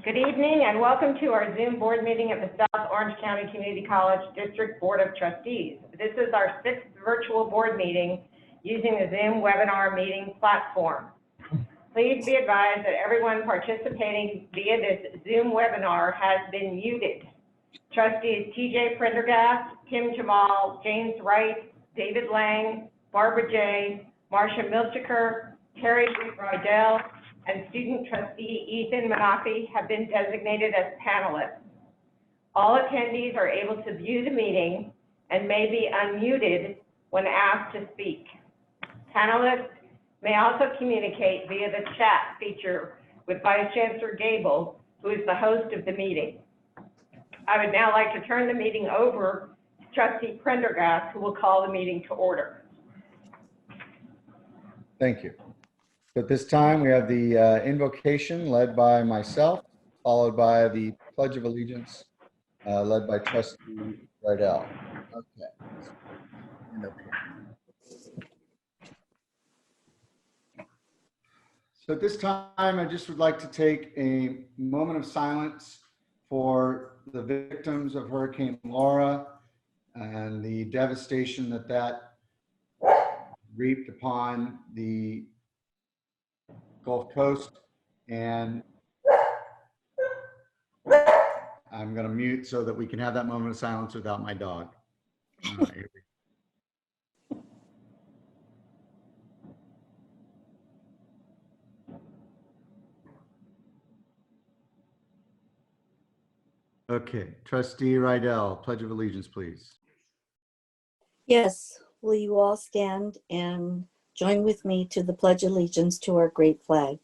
Good evening and welcome to our Zoom board meeting of the South Orange County Community College District Board of Trustees. This is our 6th virtual board meeting using the Zoom webinar meeting platform. Please be advised that everyone participating via this Zoom webinar has been muted. Trustees TJ Prendergast, Tim Jamal, James Wright, David Lang, Barbara J., Marcia Milchiker, Terry Rydell, and student trustee Ethan Manafi have been designated as panelists. All attendees are able to view the meeting and may be unmuted when asked to speak. Panelists may also communicate via the chat feature with Vice Chancellor Gable, who is the host of the meeting. I would now like to turn the meeting over to Trustee Prendergast, who will call the meeting to order. Thank you. At this time, we have the invocation led by myself, followed by the Pledge of Allegiance, led by Trustee Rydell. So at this time, I just would like to take a moment of silence for the victims of Hurricane Laura and the devastation that reaped upon the Gulf Coast. And I'm going to mute so that we can have that moment of silence without my dog. Okay, Trustee Rydell, Pledge of Allegiance, please. Yes, will you all stand and join with me to the Pledge of Allegiance to our great flag?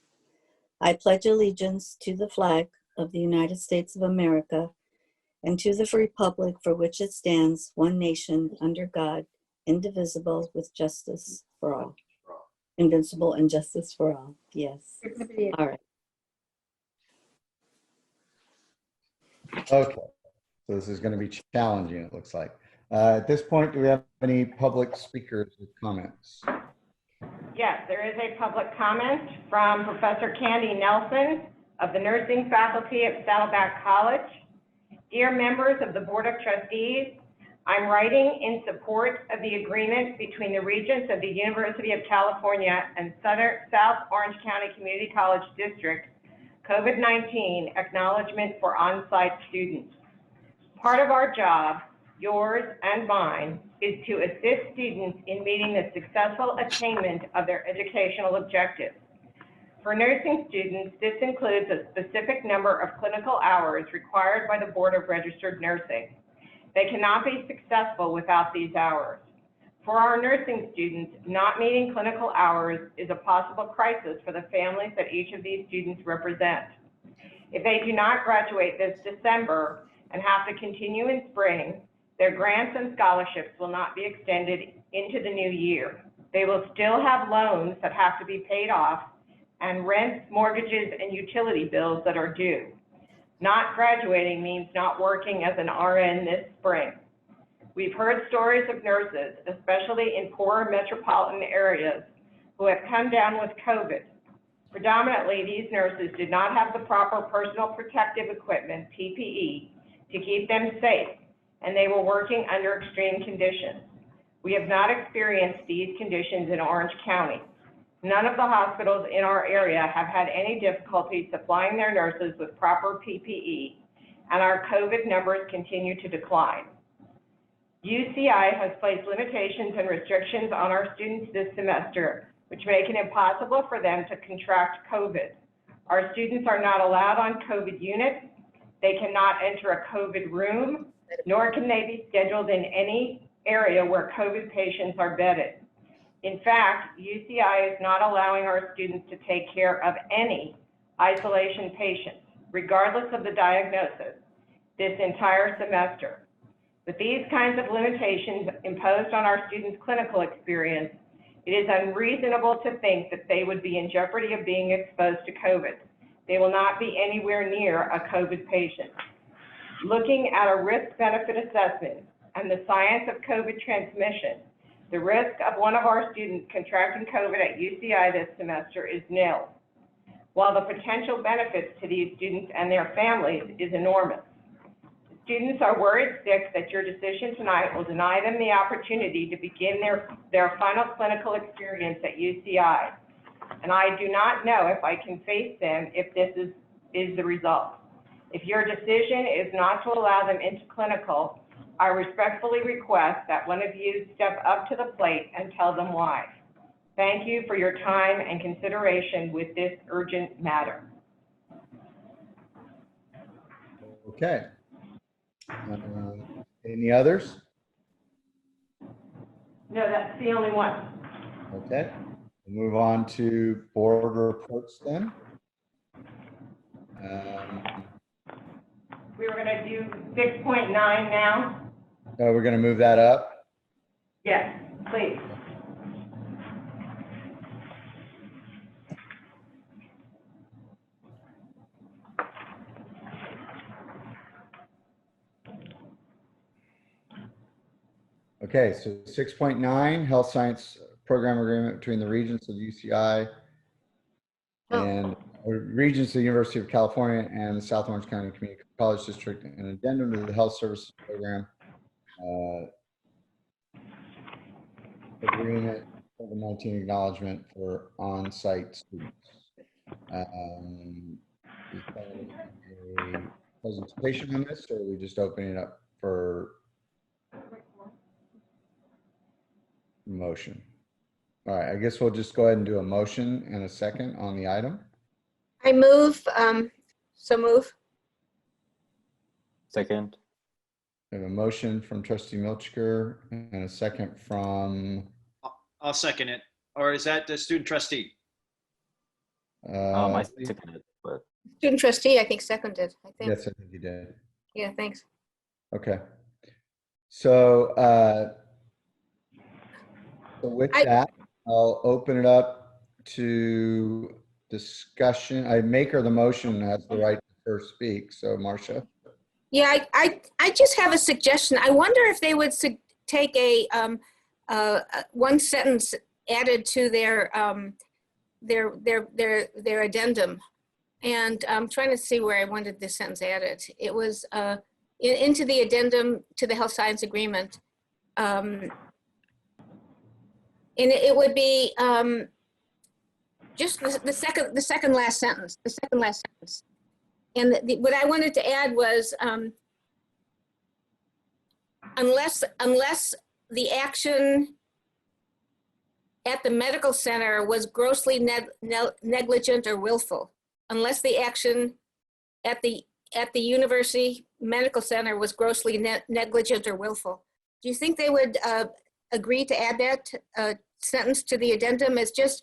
I pledge allegiance to the flag of the United States of America and to the republic for which it stands, one nation, under God, indivisible, with justice for all. Invincible and justice for all. Yes. All right. Okay, so this is going to be challenging, it looks like. At this point, do we have any public speakers with comments? Yes, there is a public comment from Professor Candy Nelson of the nursing faculty at Saddleback College. Dear members of the Board of Trustees, I'm writing in support of the agreement between the Regents of the University of California and South Orange County Community College District COVID-19 acknowledgement for on-site students. Part of our job, yours and mine, is to assist students in meeting the successful attainment of their educational objectives. For nursing students, this includes a specific number of clinical hours required by the Board of Registered Nursing. They cannot be successful without these hours. For our nursing students, not meeting clinical hours is a possible crisis for the families that each of these students represent. If they do not graduate this December and have to continue in spring, their grants and scholarships will not be extended into the new year. They will still have loans that have to be paid off and rents, mortgages, and utility bills that are due. Not graduating means not working as an RN this spring. We've heard stories of nurses, especially in poorer metropolitan areas, who have come down with COVID. Predominantly, these nurses did not have the proper personal protective equipment, PPE, to keep them safe, and they were working under extreme conditions. We have not experienced these conditions in Orange County. None of the hospitals in our area have had any difficulty supplying their nurses with proper PPE, and our COVID numbers continue to decline. UCI has placed limitations and restrictions on our students this semester, which make it impossible for them to contract COVID. Our students are not allowed on COVID units. They cannot enter a COVID room, nor can they be scheduled in any area where COVID patients are bedded. In fact, UCI is not allowing our students to take care of any isolation patients, regardless of the diagnosis, this entire semester. With these kinds of limitations imposed on our students' clinical experience, it is unreasonable to think that they would be in jeopardy of being exposed to COVID. They will not be anywhere near a COVID patient. Looking at a risk-benefit assessment and the science of COVID transmission, the risk of one of our students contracting COVID at UCI this semester is nil. while the potential benefits to these students and their families is enormous. Students are worried sick that your decision tonight will deny them the opportunity to begin their final clinical experience at UCI. And I do not know if I can face them if this is the result. If your decision is not to allow them into clinical, I respectfully request that one of you step up to the plate and tell them why. Thank you for your time and consideration with this urgent matter. Okay. Any others? No, that's the only one. Okay. We'll move on to board reports then. We were going to do 6.9 now. We're going to move that up. Yes, please. Okay, so 6.9, Health Science Program Agreement between the Regents of UCI and Regents of the University of California and the South Orange County Community College District, an addendum to the Health Services Program Agreement, COVID-19 acknowledgement for on-site students. Is there a presentation on this, or are we just opening it up for motion? All right, I guess we'll just go ahead and do a motion and a second on the item. I move, so move. Second. We have a motion from Trustee Milchker and a second from, I'll second it. Or is that the student trustee? I seconded, but Student trustee, I think seconded, I think. yes, I think you did. Yeah, thanks. Okay. So, with that, I'll open it up to discussion. I make her the motion has the right to first speak. So, Marcia. Yeah, I just have a suggestion. I wonder if they would take a one sentence added to their addendum. And I'm trying to see where I wanted this sentence added. It was into the addendum to the health science agreement. And it would be just the second last sentence, And what I wanted to add was unless the action at the medical center was grossly negligent or willful, unless the action at the university medical center was grossly negligent or willful. Do you think they would agree to add that sentence to the addendum? It's just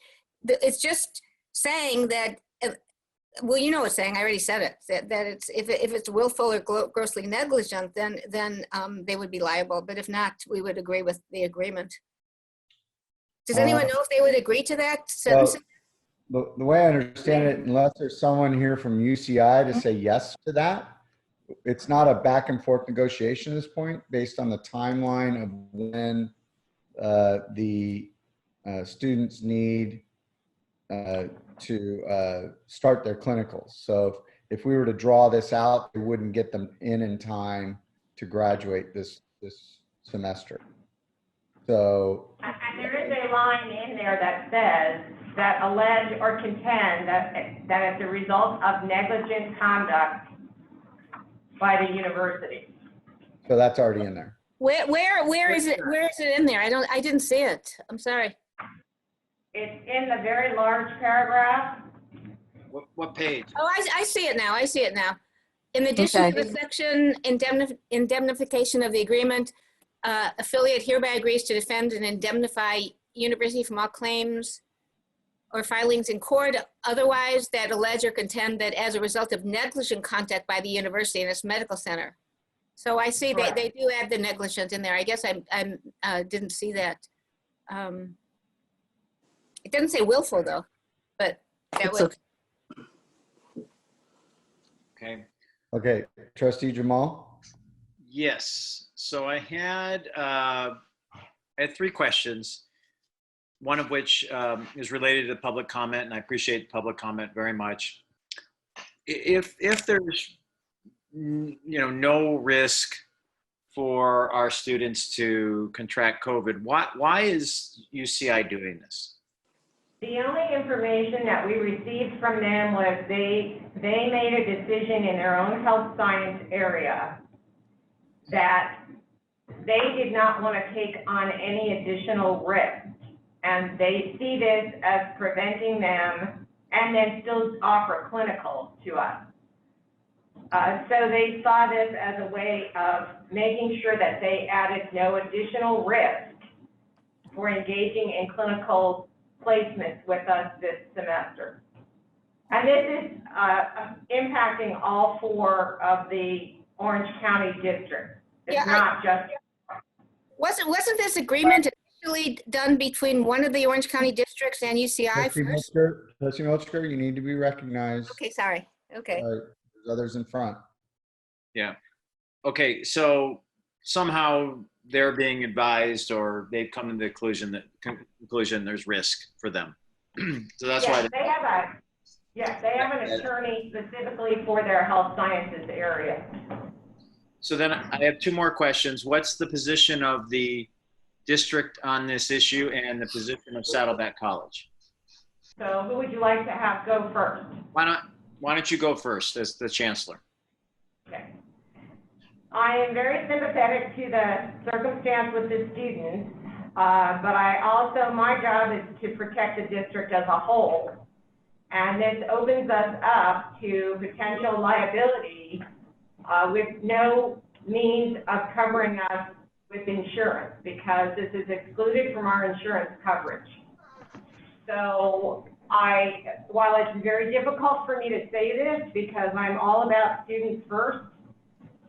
saying that, well, you know what it's saying, I already said it, that it's, if it's willful or grossly negligent, then they would be liable, but if not, we would agree with the agreement. Does anyone know if they would agree to that sentence? Well, the way I understand it, unless there's someone here from UCI to say yes to that, it's not a back and forth negotiation at this point based on the timeline of when the students need to start their clinicals. So if we were to draw this out, we wouldn't get them in time to graduate this semester. So, And there is a line in there that says that allege or contend that as a result of negligent conduct by the university. so that's already in there. Where is it? Where is it in there? I didn't see it. I'm sorry. It's in the very large paragraph. What page? Oh, I see it now. I see it now. In addition to the section indemnification of the agreement, affiliate hereby agrees to defend and indemnify university from all claims or filings in court otherwise that allege or contend that as a result of negligent conduct by the university and its medical center. So I see they do add the negligent in there. I guess I didn't see that. It doesn't say willful though, but that would. Okay. Okay, Trustee Jamal? Yes. So I had three questions. one of which is related to public comment, and I appreciate public comment very much. If there's no risk for our students to contract COVID, why is UCI doing this? The only information that we received from them was they made a decision in their own health science area that they did not want to take on any additional risk. And they see this as preventing them and then still offer clinicals to us. So they saw this as a way of making sure that they added no additional risk for engaging in clinical placements with us this semester. And this is impacting all 4 of the Orange County districts. It's not just. Wasn't this agreement initially done between one of the Orange County districts and UCI first? Trustee Milchker, you need to be recognized. Okay, sorry. Okay. There's others in front. Yeah. Okay, so somehow they're being advised, or they've come to the conclusion there's risk for them. So that's why they have an attorney specifically for their health sciences area. So then I have 2 more questions. What's the position of the district on this issue and the position of Saddleback College? So who would you like to have go first? Why don't you go first as the chancellor? Okay. I am very sympathetic to the circumstance with the students, but my job is to protect the district as a whole. And this opens us up to potential liability with no means of covering us with insurance, because this is excluded from our insurance coverage. So while it's very difficult for me to say this because I'm all about students first,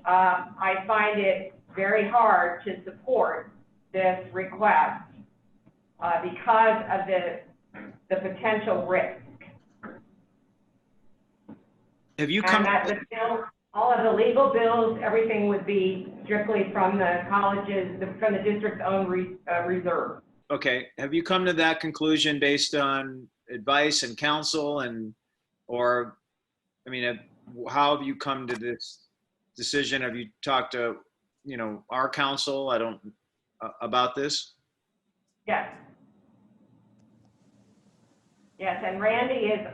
I find it very hard to support this request because of the potential risk. Have you come? All of the legal bills, everything would be strictly from the college's, from the district's own reserve. Okay. Have you come to that conclusion based on advice and counsel, how have you come to this decision? Have you talked to, our counsel? About this? Yes. Yes, and Randy is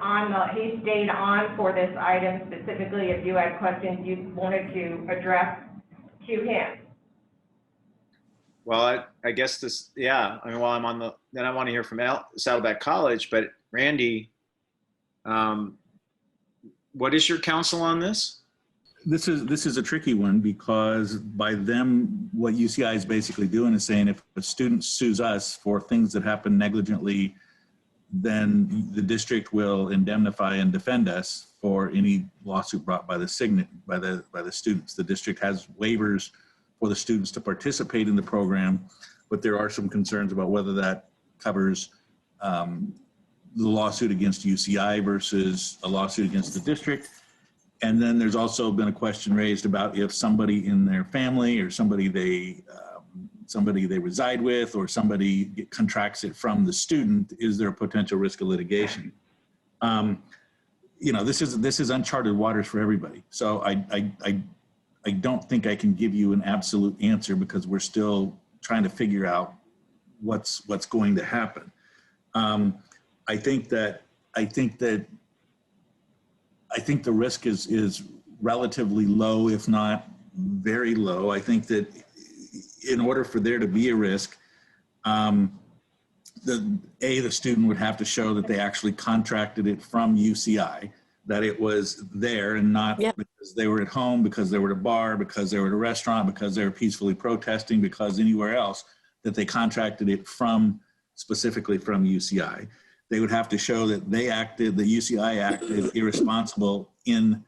he stayed on for this item specifically if you had questions you wanted to address to him. Well, I guess while I'm on then I want to hear from Saddleback College, but Randy, what is your counsel on this? This is a tricky one, because by them, what UCI is basically doing is saying if a student sues us for things that happen negligently, then the district will indemnify and defend us for any lawsuit brought by the students. The district has waivers for the students to participate in the program, but there are some concerns about whether that covers the lawsuit against UCI versus a lawsuit against the district. And then there's also been a question raised about if somebody in their family or somebody they reside with or somebody contracts it from the student, is there a potential risk of litigation? This is uncharted waters for everybody. So I don't think I can give you an absolute answer, because we're still trying to figure out what's going to happen. I think the risk is relatively low, if not very low. I think that in order for there to be a risk, the student would have to show that they actually contracted it from UCI, that it was there and not because they were at home, because they were at a bar, because they were at a restaurant, because they were peacefully protesting, because anywhere else, that they contracted it specifically from UCI. They would have to show that the UCI acted irresponsible in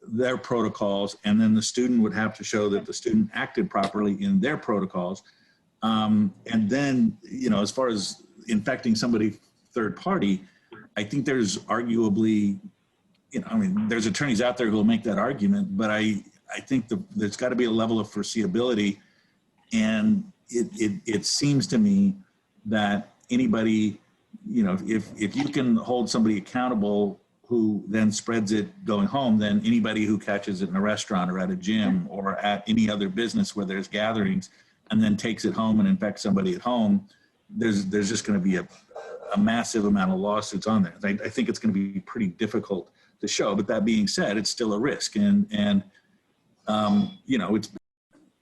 their protocols, and then the student would have to show that the student acted properly in their protocols. And then, as far as infecting somebody third party, I think there's arguably, there's attorneys out there who will make that argument, but I think there's got to be a level of foreseeability. And it seems to me that anybody, if you can hold somebody accountable who then spreads it going home, then anybody who catches it in a restaurant or at a gym or at any other business where there's gatherings and then takes it home and infects somebody at home, there's just going to be a massive amount of lawsuits on there. I think it's going to be pretty difficult to show, but that being said, it's still a risk. And it's,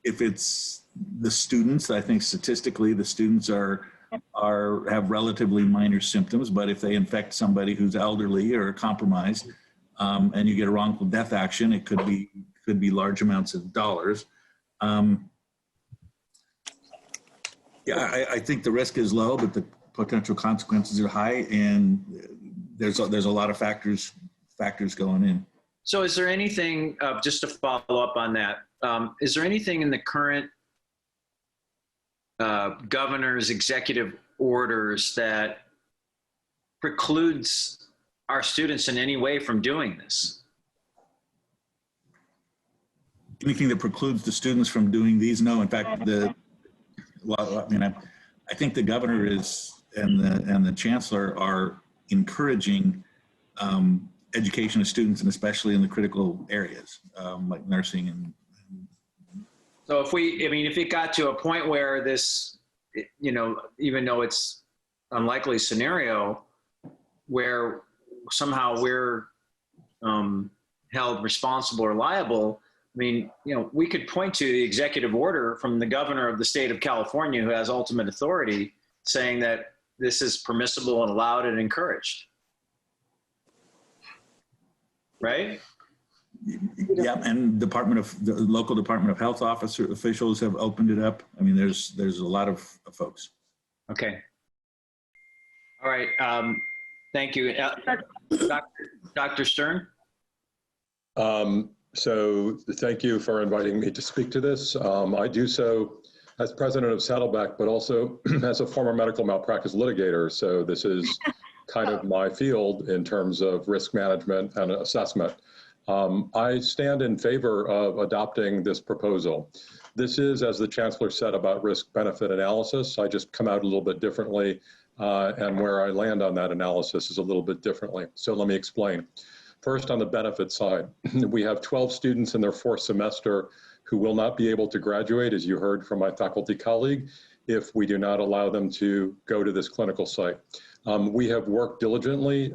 if it's the students, I think statistically the students have relatively minor symptoms, but if they infect somebody who's elderly or compromised, and you get a wrongful death action, it could be large amounts of dollars. I think the risk is low, but the potential consequences are high, and there's a lot of factors going in. So is there anything, just to follow up on that, is there anything in the current governor's executive orders that precludes our students in any way from doing this? Anything that precludes the students from doing these? No. In fact, I think the governor and the chancellor are encouraging education of students, and especially in the critical areas like nursing and. So if it got to a point where this, even though it's unlikely scenario, where somehow we're held responsible or liable, we could point to the executive order from the governor of the state of California, who has ultimate authority, saying that this is permissible and allowed and encouraged. Right? Yeah, and the local Department of Health officials have opened it up. There's a lot of folks. Okay. All right. Thank you. Dr. Stern? So thank you for inviting me to speak to this. I do so as president of Saddleback, but also as a former medical malpractice litigator. So this is kind of my field in terms of risk management and assessment. I stand in favor of adopting this proposal. This is, as the chancellor said, about risk-benefit analysis. I just come out a little bit differently, and where I land on that analysis is a little bit differently. So let me explain. First, on the benefit side, we have 12 students in their fourth semester who will not be able to graduate, as you heard from my faculty colleague, if we do not allow them to go to this clinical site. We have worked diligently,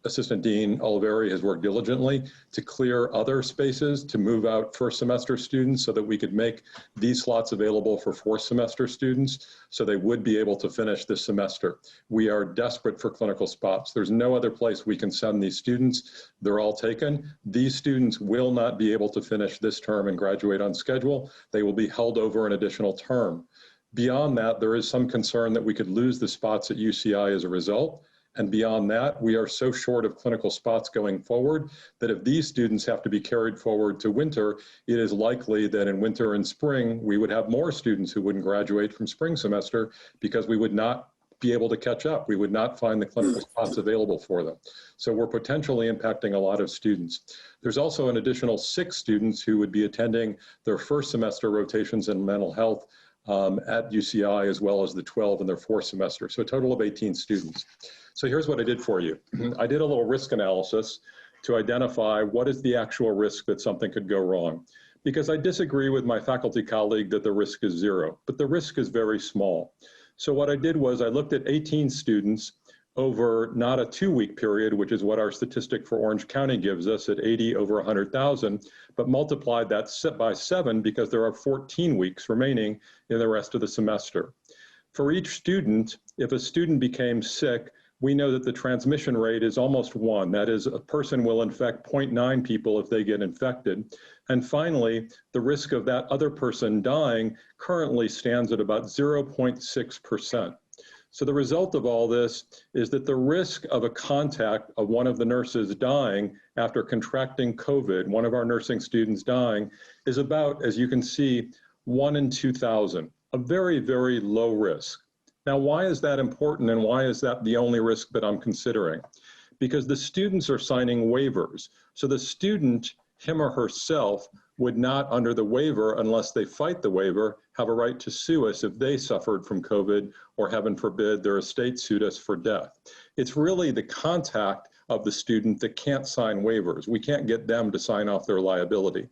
Assistant Dean Oliveri has worked diligently to clear other spaces to move out first semester students so that we could make these slots available for fourth semester students so they would be able to finish this semester. We are desperate for clinical spots. There's no other place we can send these students. They're all taken. These students will not be able to finish this term and graduate on schedule. They will be held over an additional term. Beyond that, there is some concern that we could lose the spots at UCI as a result. And beyond that, we are so short of clinical spots going forward that if these students have to be carried forward to winter, it is likely that in winter and spring, we would have more students who wouldn't graduate from spring semester because we would not be able to catch up. We would not find the clinical spots available for them. So we're potentially impacting a lot of students. There's also an additional 6 students who would be attending their first semester rotations in mental health at UCI, as well as the 12 in their fourth semester. So a total of 18 students. So here's what I did for you. I did a little risk analysis to identify what is the actual risk that something could go wrong. Because I disagree with my faculty colleague that the risk is 0, but the risk is very small. So what I did was I looked at 18 students over not a 2-week period, which is what our statistic for Orange County gives us at 80 over 100,000, but multiplied that by 7 because there are 14 weeks remaining in the rest of the semester. For each student, if a student became sick, we know that the transmission rate is almost 1. That is, a person will infect 0.9 people if they get infected. And finally, the risk of that other person dying currently stands at about 0.6%. So the result of all this is that the risk of a contact of one of the nurses dying after contracting COVID, one of our nursing students dying, is about, as you can see, 1 in 2,000, a very, very low risk. Now, why is that important and why is that the only risk that I'm considering? Because the students are signing waivers. So the student, him or herself, would not, under the waiver, unless they fight the waiver, have a right to sue us if they suffered from COVID or, heaven forbid, their estate sued us for death. It's really the contact of the student that can't sign waivers. We can't get them to sign off their liability.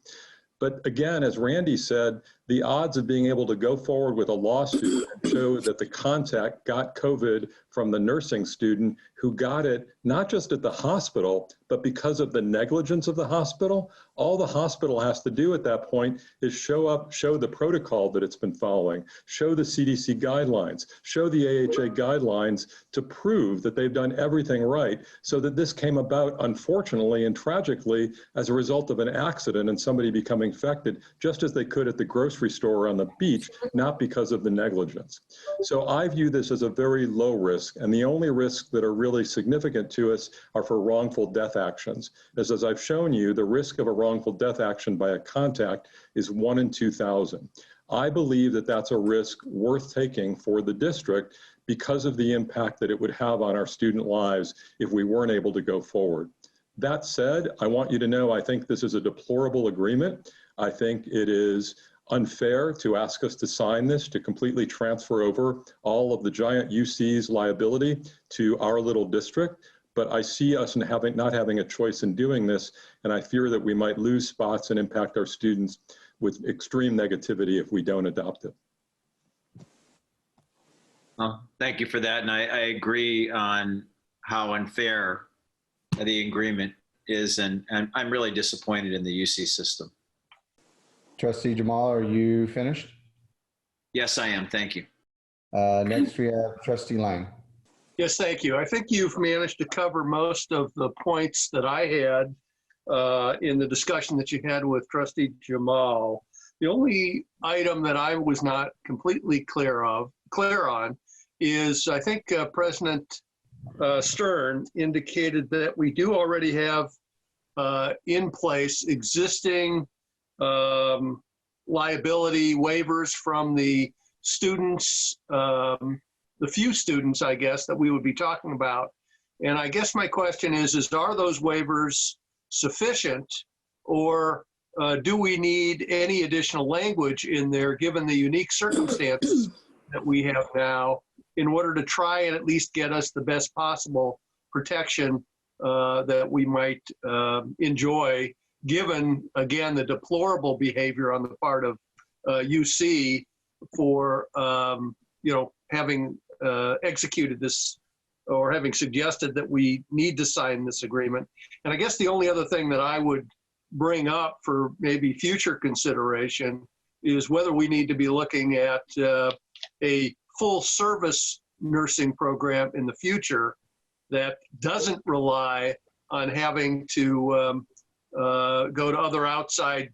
But again, as Randy said, the odds of being able to go forward with a lawsuit and show that the contact got COVID from the nursing student who got it, not just at the hospital, but because of the negligence of the hospital, all the hospital has to do at that point is show the protocol that it's been following, show the CDC guidelines, show the AHA guidelines to prove that they've done everything right, so that this came about, unfortunately and tragically, as a result of an accident and somebody becoming infected, just as they could at the grocery store or on the beach, not because of the negligence. So I view this as a very low risk, and the only risks that are really significant to us are for wrongful death actions. As I've shown you, the risk of a wrongful death action by a contact is 1 in 2,000. I believe that that's a risk worth taking for the district because of the impact that it would have on our student lives if we weren't able to go forward. That said, I want you to know I think this is a deplorable agreement. I think it is unfair to ask us to sign this, to completely transfer over all of the giant UC's liability to our little district. But I see us not having a choice in doing this, and I fear that we might lose spots and impact our students with extreme negativity if we don't adopt it. Well, thank you for that. And I agree on how unfair the agreement is, and I'm really disappointed in the UC system. Trustee Jamal, are you finished? Yes, I am. Thank you. Next, we have Trustee Lang. Yes, thank you. I think you've managed to cover most of the points that I had in the discussion that you had with Trustee Jamal. The only item that I was not completely clear on is I think President Stern indicated that we do already have in place existing liability waivers from the students, the few students, I guess, that we would be talking about. And I guess my question is are those waivers sufficient, or do we need any additional language in there given the unique circumstances that we have now in order to try and at least get us the best possible protection that we might enjoy, given, again, the deplorable behavior on the part of UC for, having executed this or having suggested that we need to sign this agreement. And I guess the only other thing that I would bring up for maybe future consideration is whether we need to be looking at a full service nursing program in the future that doesn't rely on having to go to other outside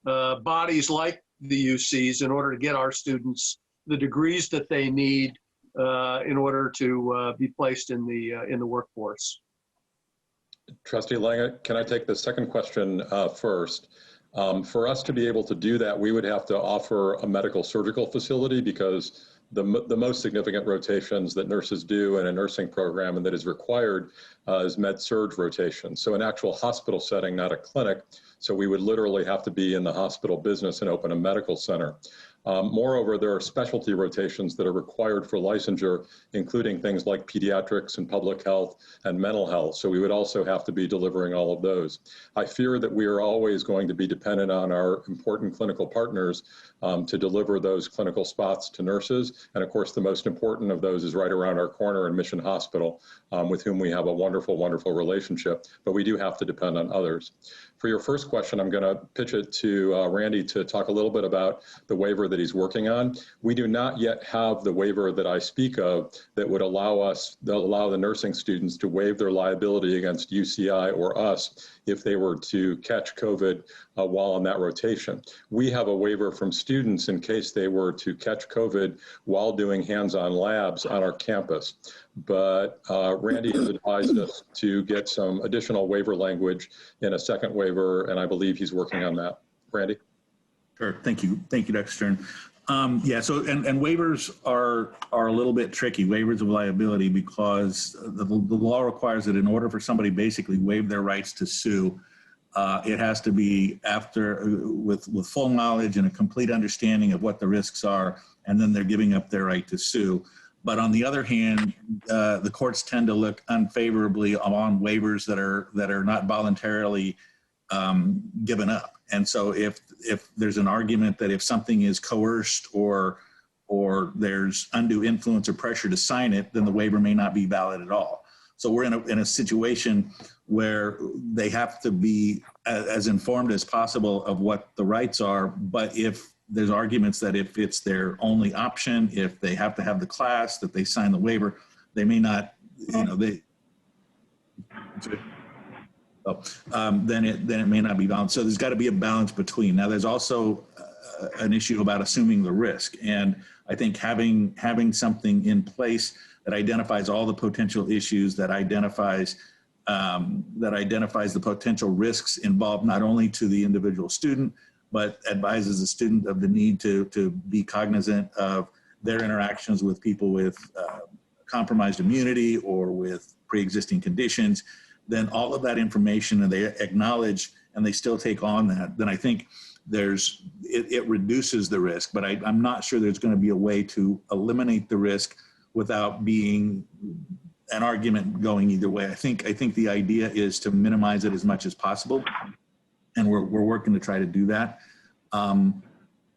bodies like the UCs in order to get our students the degrees that they need in order to be placed in the workforce. Trustee Lange, can I take the second question first? For us to be able to do that, we would have to offer a medical surgical facility, because the most significant rotations that nurses do in a nursing program and that is required is med-surg rotation. So an actual hospital setting, not a clinic. So we would literally have to be in the hospital business and open a medical center. Moreover, there are specialty rotations that are required for licensure, including things like pediatrics and public health and mental health. So we would also have to be delivering all of those. I fear that we are always going to be dependent on our important clinical partners to deliver those clinical spots to nurses. And of course, the most important of those is right around our corner in Mission Hospital, with whom we have a wonderful, wonderful relationship, but we do have to depend on others. For your first question, I'm going to pitch it to Randy to talk a little bit about the waiver that he's working on. We do not yet have the waiver that I speak of that would allow the nursing students to waive their liability against UCI or us if they were to catch COVID while on that rotation. We have a waiver from students in case they were to catch COVID while doing hands-on labs on our campus. But Randy has advised us to get some additional waiver language in a second waiver, and I believe he's working on that. Randy? Sure. Thank you. Thank you, Dr. Stern. Yeah, so, and waivers are a little bit tricky, waivers of liability, because the law requires that in order for somebody basically waive their rights to sue, It has to be with full knowledge and a complete understanding of what the risks are, and then they're giving up their right to sue. But on the other hand, the courts tend to look unfavorably on waivers that are not voluntarily given up. And so if there's an argument that if something is coerced or there's undue influence or pressure to sign it, then the waiver may not be valid at all. So we're in a situation where they have to be as informed as possible of what the rights are. But if there's arguments that if it's their only option, if they have to have the class, that they sign the waiver, they may not, then it may not be valid. So there's got to be a balance between. Now, there's also an issue about assuming the risk. And I think having something in place that identifies all the potential issues, that identifies the potential risks involved not only to the individual student, but advises the student of the need to be cognizant of their interactions with people with compromised immunity or with pre-existing conditions, then all of that information, and they acknowledge and they still take on that, then I think it reduces the risk. But I'm not sure there's going to be a way to eliminate the risk without being an argument going either way. I think the idea is to minimize it as much as possible, and we're working to try to do that.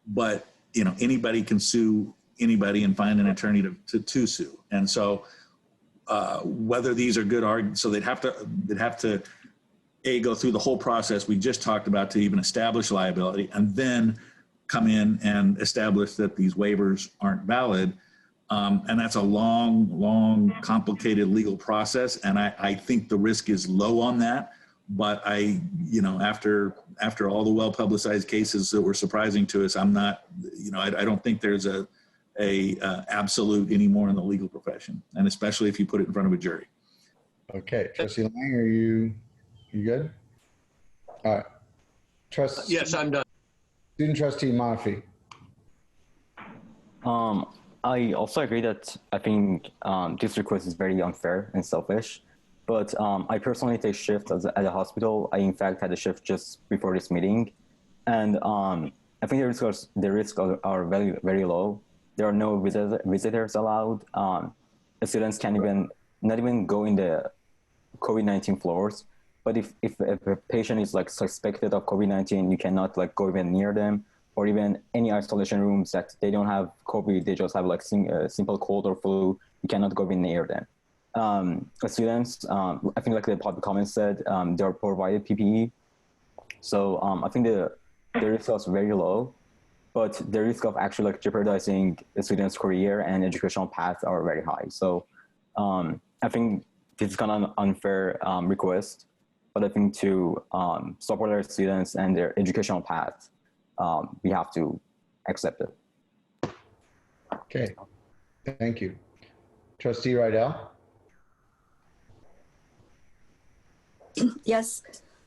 But anybody can sue anybody and find an attorney to sue, and so whether these are good arguments, so they'd have to go through the whole process we just talked about to even establish liability, and then come in and establish that these waivers aren't valid. And that's a long, complicated legal process. And I think the risk is low on that. But after all the well-publicized cases that were surprising to us, I'm not, I don't think there's a absolute anymore in the legal profession, and especially if you put it in front of a jury. Okay, Trustee Lang, are you good? All right. Yes, I'm done. Student Trustee Mafi. I also agree that I think this request is very unfair and selfish. But I personally take shift at a hospital. I in fact had a shift just before this meeting, and I think the risks are very, very low. There are no visitors allowed. Students not even go in the COVID-19 floors. But if a patient is like suspected of COVID-19, you cannot like go even near them, or even any isolation rooms that they don't have COVID, they just have like simple cold or flu. You cannot go even near them. Students, I think like the public comment said, they are provided PPE. So I think the risk is very low, but the risk of actually like jeopardizing a student's career and educational path are very high. So I think this is kind of an unfair request, but I think to support our students and their educational path, we have to accept it. Okay, thank you. Trustee Rydell. Yes,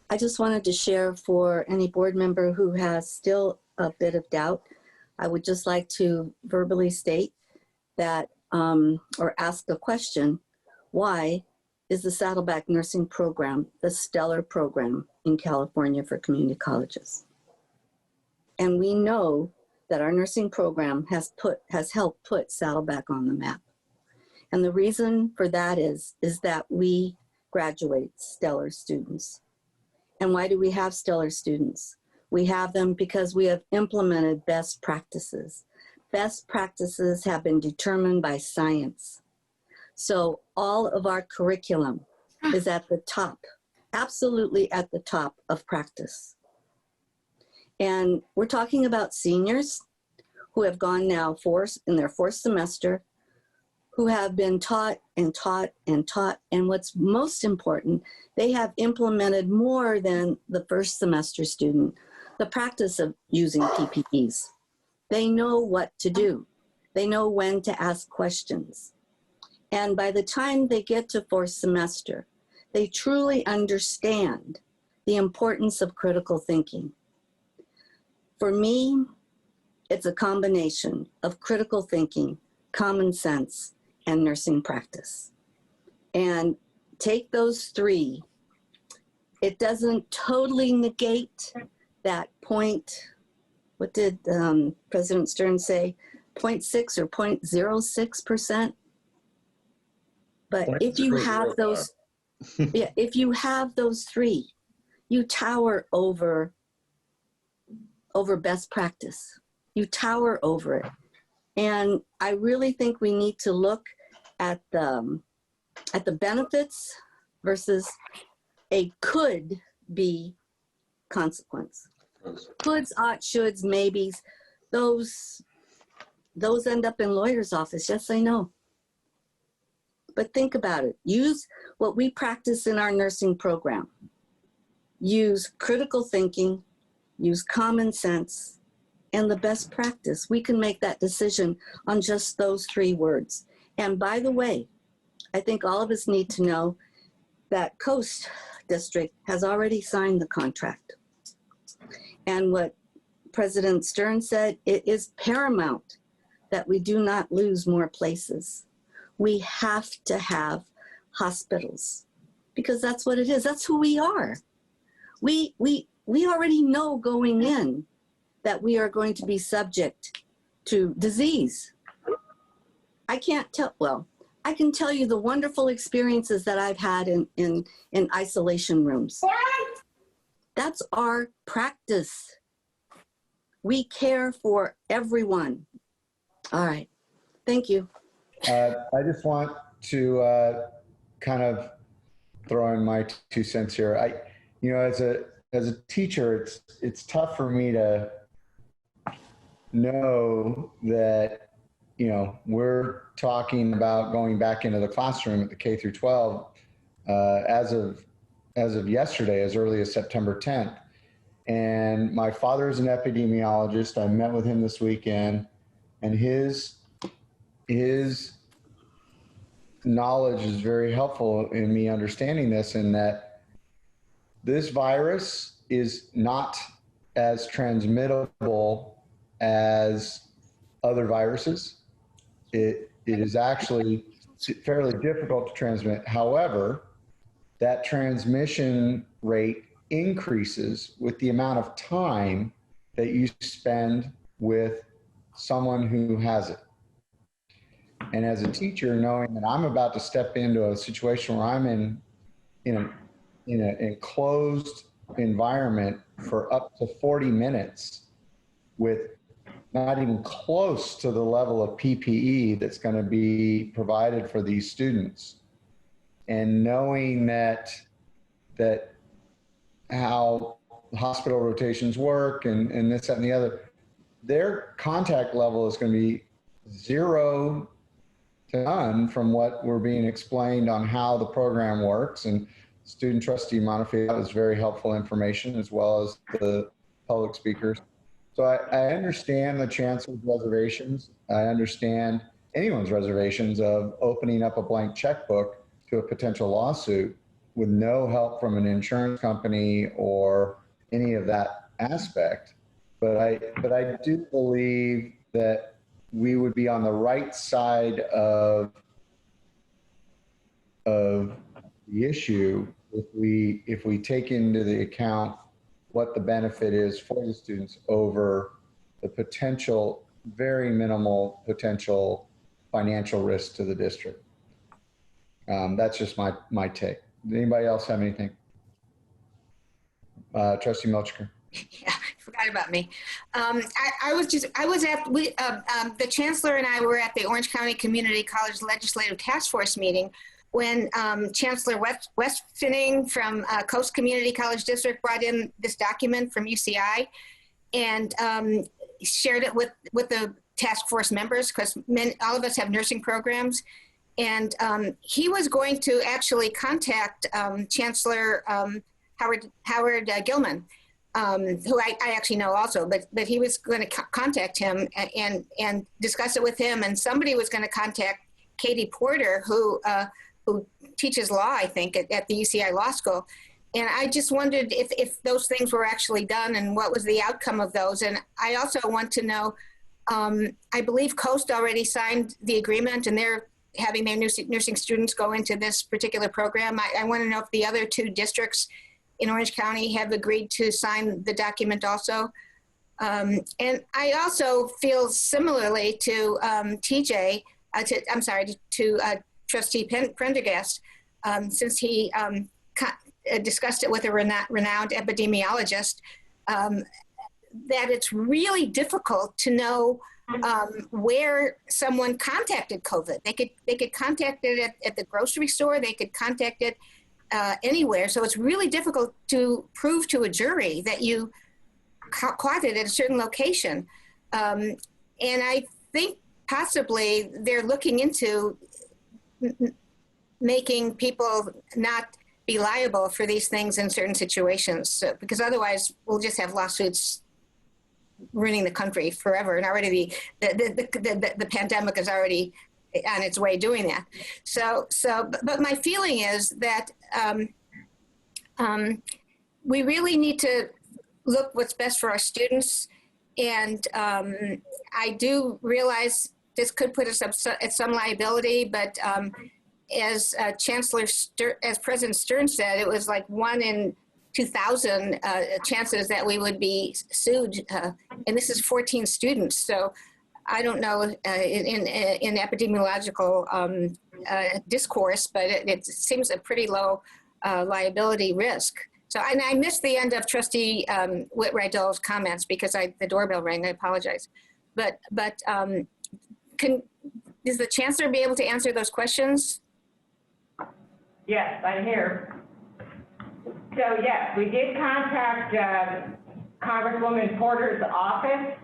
I just wanted to share for any board member who has still a bit of doubt. I would just like to verbally state that, or ask a question, why is the Saddleback Nursing Program the stellar program in California for community colleges? And we know that our nursing program has helped put Saddleback on the map. And the reason for that is that we graduate stellar students. And why do we have stellar students? We have them because we have implemented best practices. Best practices have been determined by science. So all of our curriculum is at the top, absolutely at the top of practice. And we're talking about seniors who have gone now in their fourth semester, who have been taught and taught and taught. And what's most important, they have implemented more than the first semester student, the practice of using PPEs. They know what to do. They know when to ask questions. And by the time they get to fourth semester, they truly understand the importance of critical thinking. For me, it's a combination of critical thinking, common sense, and nursing practice. And take those three It doesn't totally negate that point. What did President Stern say? 0.6 or 0.06%. But if you have those, yeah, if you have those three, you tower over best practice. You tower over it. And I really think we need to look at the benefits versus a could be consequence. Coulds, ought, shoulds, maybes, those end up in lawyer's office. Yes, I know. But think about it. Use what we practice in our nursing program. Use critical thinking, use common sense, and the best practice. We can make that decision on just those three words. And by the way, I think all of us need to know that Coast District has already signed the contract. And what President Stern said, it is paramount that we do not lose more places. We have to have hospitals because that's what it is. That's who we are. We already know going in that we are going to be subject to disease. I can't tell, well, I can tell you the wonderful experiences that I've had in isolation rooms. That's our practice. We care for everyone. All right, thank you. I just want to kind of throw in my 2 cents here. As a teacher, it's tough for me to know that, we're talking about going back into the classroom at the K through 12 as of yesterday, as early as September 10th. And my father is an epidemiologist. I met with him this weekend, and his knowledge is very helpful in me understanding this, in that this virus is not as transmittable as other viruses. It is actually fairly difficult to transmit. However, that transmission rate increases with the amount of time that you spend with someone who has it. And as a teacher, knowing that I'm about to step into a situation where I'm in an enclosed environment for up to 40 minutes with not even close to the level of PPE that's going to be provided for these students, and knowing that how hospital rotations work and this, that, and the other, their contact level is going to be 0 to none from what we're being explained on how the program works. And student trustee Montefiore was very helpful information, as well as the public speakers. So I understand the chancellor's reservations. I understand anyone's reservations of opening up a blank checkbook to a potential lawsuit with no help from an insurance company or any of that aspect. But I do believe that we would be on the right side of the issue if we take into the account what the benefit is for the students over the potential, very minimal potential financial risk to the district. That's just my take. Does anybody else have anything? Trustee Melchiker. Yeah, forgot about me. The chancellor and I were at the Orange County Community College Legislative Task Force meeting when Chancellor West Finning from Coast Community College District brought in this document from UCI and shared it with the task force members, because all of us have nursing programs. And he was going to actually contact Chancellor Howard Gilman, who I actually know also, but he was going to contact him and discuss it with him. And somebody was going to contact Katie Porter, who teaches law, I think, at the UCI Law School. And I just wondered if those things were actually done and what was the outcome of those. And I also want to know, I believe Coast already signed the agreement and they're having their nursing students go into this particular program. I want to know if the other two districts in Orange County have agreed to sign the document also. And I also feel similarly to TJ, to Trustee Prendergast, since he discussed it with a renowned epidemiologist, that it's really difficult to know where someone contacted COVID. They could contact it at the grocery store. They could contact it anywhere. So it's really difficult to prove to a jury that you caught it at a certain location. And I think possibly they're looking into making people not be liable for these things in certain situations, because otherwise we'll just have lawsuits ruining the country forever. And already the pandemic is already on its way doing that. But my feeling is that we really need to look what's best for our students. And I do realize this could put us at some liability, but as as President Stern said, it was like 1 in 2,000 chances that we would be sued, and this is 14 students. So I don't know in epidemiological discourse, but it seems a pretty low liability risk. So, and I missed the end of Trustee Whit-Rydell's comments because the doorbell rang. I apologize, but is the Chancellor be able to answer those questions? Yes, I'm here. So yes, we did contact Congresswoman Porter's office,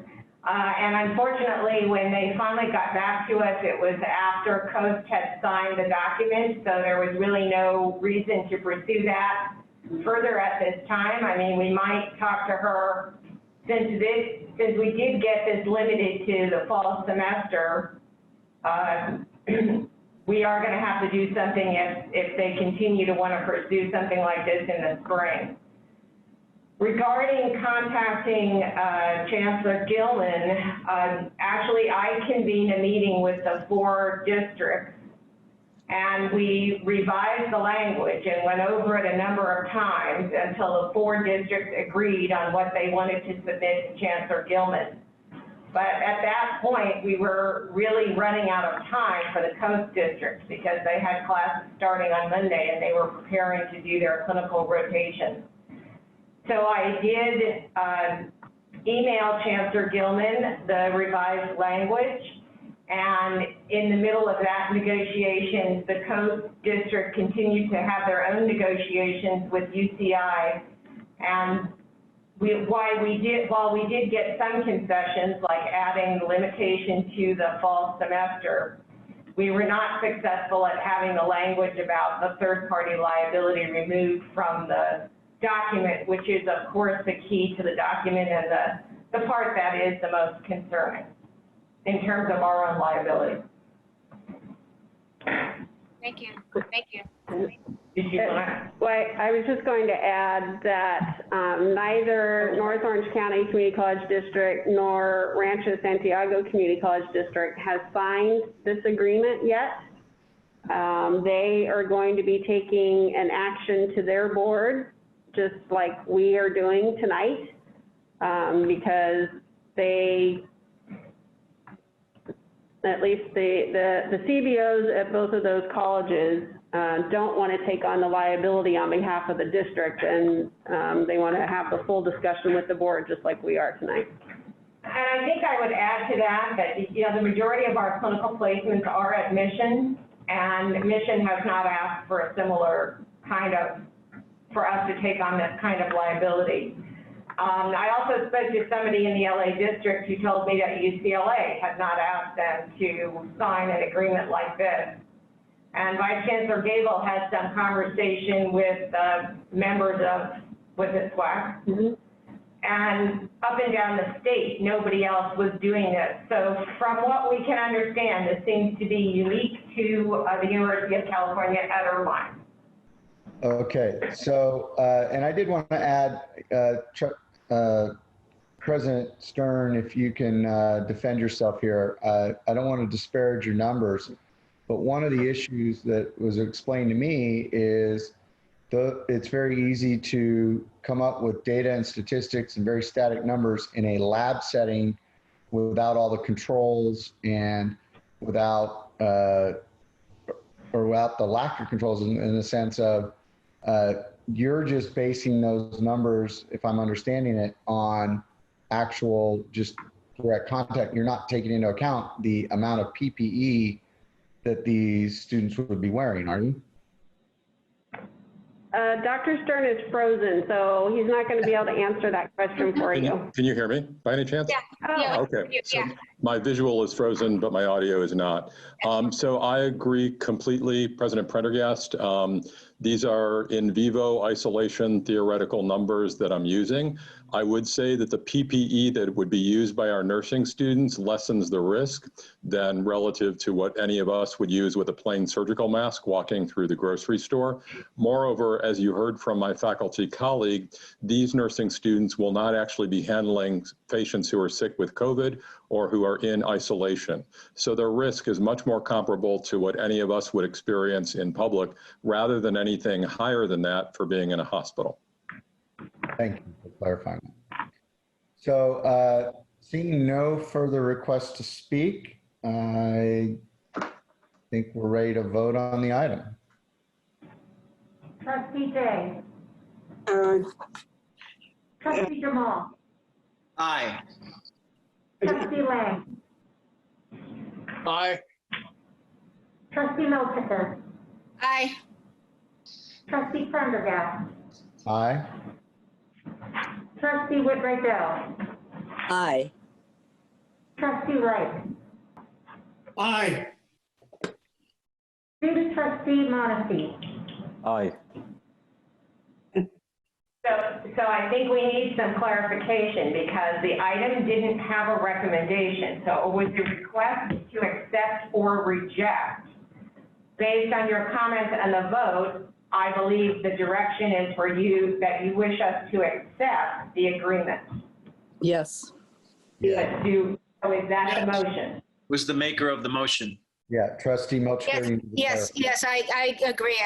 and unfortunately, when they finally got back to us, it was after Coast had signed the document, so there was really no reason to pursue that further at this time. I mean, we might talk to her since we did get this limited to the fall semester. We are going to have to do something if they continue to want to pursue something like this in the spring. Regarding contacting Chancellor Gilman, actually I convened a meeting with the 4 districts, and we revised the language and went over it a number of times until the 4 districts agreed on what they wanted to submit to Chancellor Gilman. But at that point, we were really running out of time for the Coast districts because they had classes starting on Monday and they were preparing to do their clinical rotation. So I did email Chancellor Gilman the revised language, and in the middle of that negotiations, the Coast district continued to have their own negotiations with UCI, and while we did get some concessions, like adding the limitation to the fall semester, we were not successful at having the language about the third-party liability removed from the document, which is, of course, the key to the document and the part that is the most concerning in terms of our own liability. Thank you. Thank you. Well, I was just going to add that neither North Orange County Community College District nor Rancho Santiago Community College District has signed this agreement yet. They are going to be taking an action to their board, just like we are doing tonight, because they, at least the CBOs at both of those colleges don't want to take on the liability on behalf of the district, and they want to have the full discussion with the board just like we are tonight. And I think I would add to that you know, the majority of our clinical placements are at Mission, and Mission has not asked for a similar kind of, for us to take on this kind of liability. I also spoke to somebody in the LA district who told me that UCLA had not asked them to sign an agreement like this. And Vice Chancellor Gable had some conversation with members of, was it SWAC? Mm-hmm. And up and down the state, nobody else was doing this. So from what we can understand, this seems to be unique to the University of California at Irvine. Okay, so, and I did want to add, President Stern, if you can defend yourself here, I don't want to disparage your numbers, but one of the issues that was explained to me is it's very easy to come up with data and statistics and very static numbers in a lab setting without all the controls and without the lack of controls in the sense of you're just basing those numbers, if I'm understanding it, on actual just direct contact. You're not taking into account the amount of PPE that these students would be wearing, are you? Dr. Stern is frozen, so he's not going to be able to answer that question for you. Can you hear me by any chance? Yeah. Okay, so my visual is frozen, but my audio is not. So I agree completely, President Prendergast. These are in vivo isolation theoretical numbers that I'm using. I would say that the PPE that would be used by our nursing students lessens the risk than relative to what any of us would use with a plain surgical mask walking through the grocery store. Moreover, as you heard from my faculty colleague, these nursing students will not actually be handling patients who are sick with COVID or who are in isolation. So their risk is much more comparable to what any of us would experience in public rather than anything higher than that for being in a hospital. Thank you for clarifying that. So seeing no further requests to speak, I think we're ready to vote on the item. Trustee Day. Trustee Jamal. Aye. Trustee Lang. Aye. Trustee Milchiker. Aye. Trustee Prendergast. Aye. Trustee Whitwright-Bell. Aye. Trustee Wright. Aye. Student Trustee Monacy. Aye. So I think we need some clarification because the item didn't have a recommendation. So it was a request to accept or reject. Based on your comments and the vote, I believe the direction is for you that you wish us to accept the agreement. Yes. Yeah. So is that the motion? Was the maker of the motion. Yeah, Trustee Milchiker. Yes, I agree.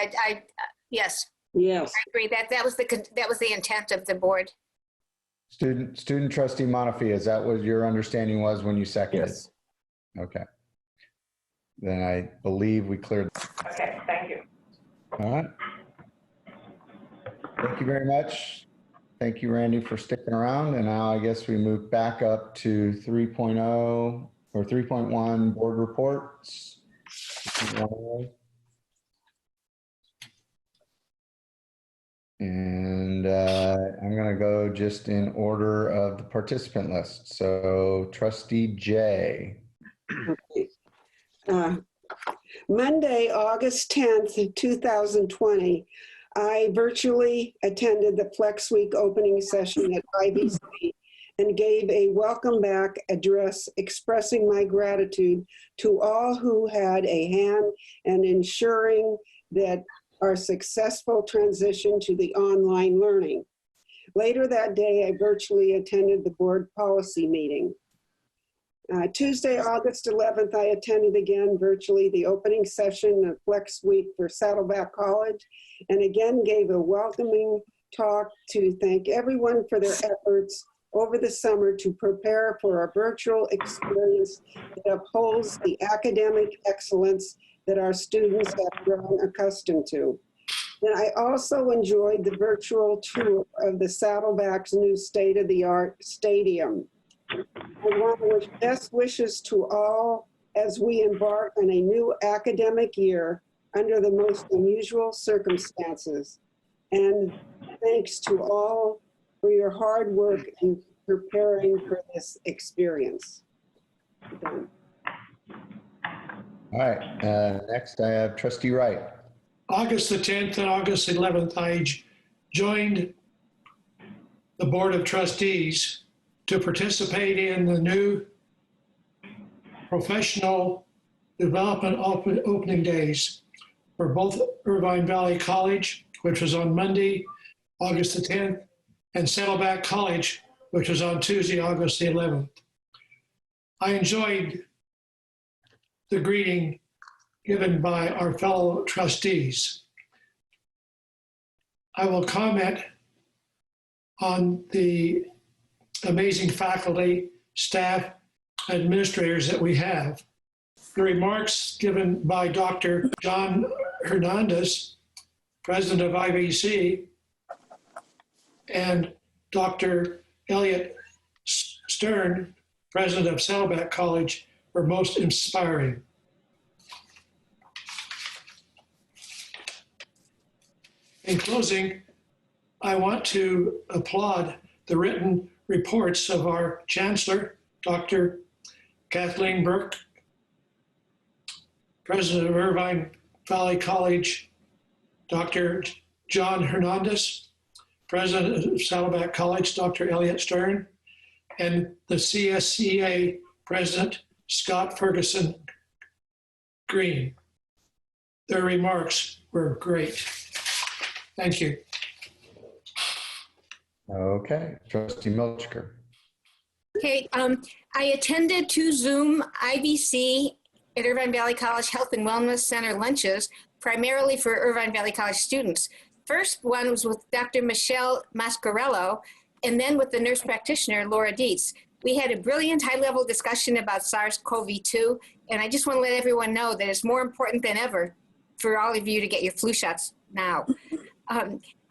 Yes, Yes. I agree. That was the intent of the board. Student Trustee Monafi, is that what your understanding was when you seconded? Yes. Okay. Then I believe we cleared. Okay, thank you. All right. Thank you very much. Thank you, Randy, for sticking around. And now I guess we move back up to 3.0 or 3.1 board reports. And I'm going to go just in order of the participant list. So Trustee Jay. Okay. Monday, August 10th, 2020, I virtually attended the Flex Week opening session at IBC and gave a welcome back address expressing my gratitude to all who had a hand in ensuring that our successful transition to the online learning. Later that day, I virtually attended the board policy meeting. Tuesday, August 11th, I attended again virtually the opening session of Flex Week for Saddleback College and again gave a welcoming talk to thank everyone for their efforts over the summer to prepare for a virtual experience that upholds the academic excellence that our students have grown accustomed to. And I also enjoyed the virtual tour of the Saddleback's new state-of-the-art stadium. I want to wish best wishes to all as we embark on a new academic year under the most unusual circumstances. And thanks to all for your hard work in preparing for this experience. Done. All right, next I have Trustee Wright. August the 10th and August 11th, I joined the Board of Trustees to participate in the new professional development opening days for both Irvine Valley College, which was on Monday, August the 10th, and Saddleback College, which was on Tuesday, August the 11th. I enjoyed the greeting given by our fellow trustees. I will comment on the amazing faculty, staff, administrators that we have. The remarks given by Dr. John Hernandez, president of IBC, and Dr. Elliot Stern, president of Saddleback College, were most inspiring. In closing, I want to applaud the written reports of our chancellor, Dr. Kathleen Burke, president of Irvine Valley College, Dr. John Hernandez, president of Saddleback College, Dr. Elliot Stern, and the CSCA president, Scott Ferguson Green. Their remarks were great. Thank you. Okay, Trustee Milchker. Okay, I attended 2 Zoom IVC at Irvine Valley College Health and Wellness Center lunches, primarily for Irvine Valley College students. First one was with Dr. Michelle Mascarello, and then with the nurse practitioner, Laura Dietz. We had a brilliant high-level discussion about SARS-CoV-2, and I just want to let everyone know that it's more important than ever for all of you to get your flu shots now.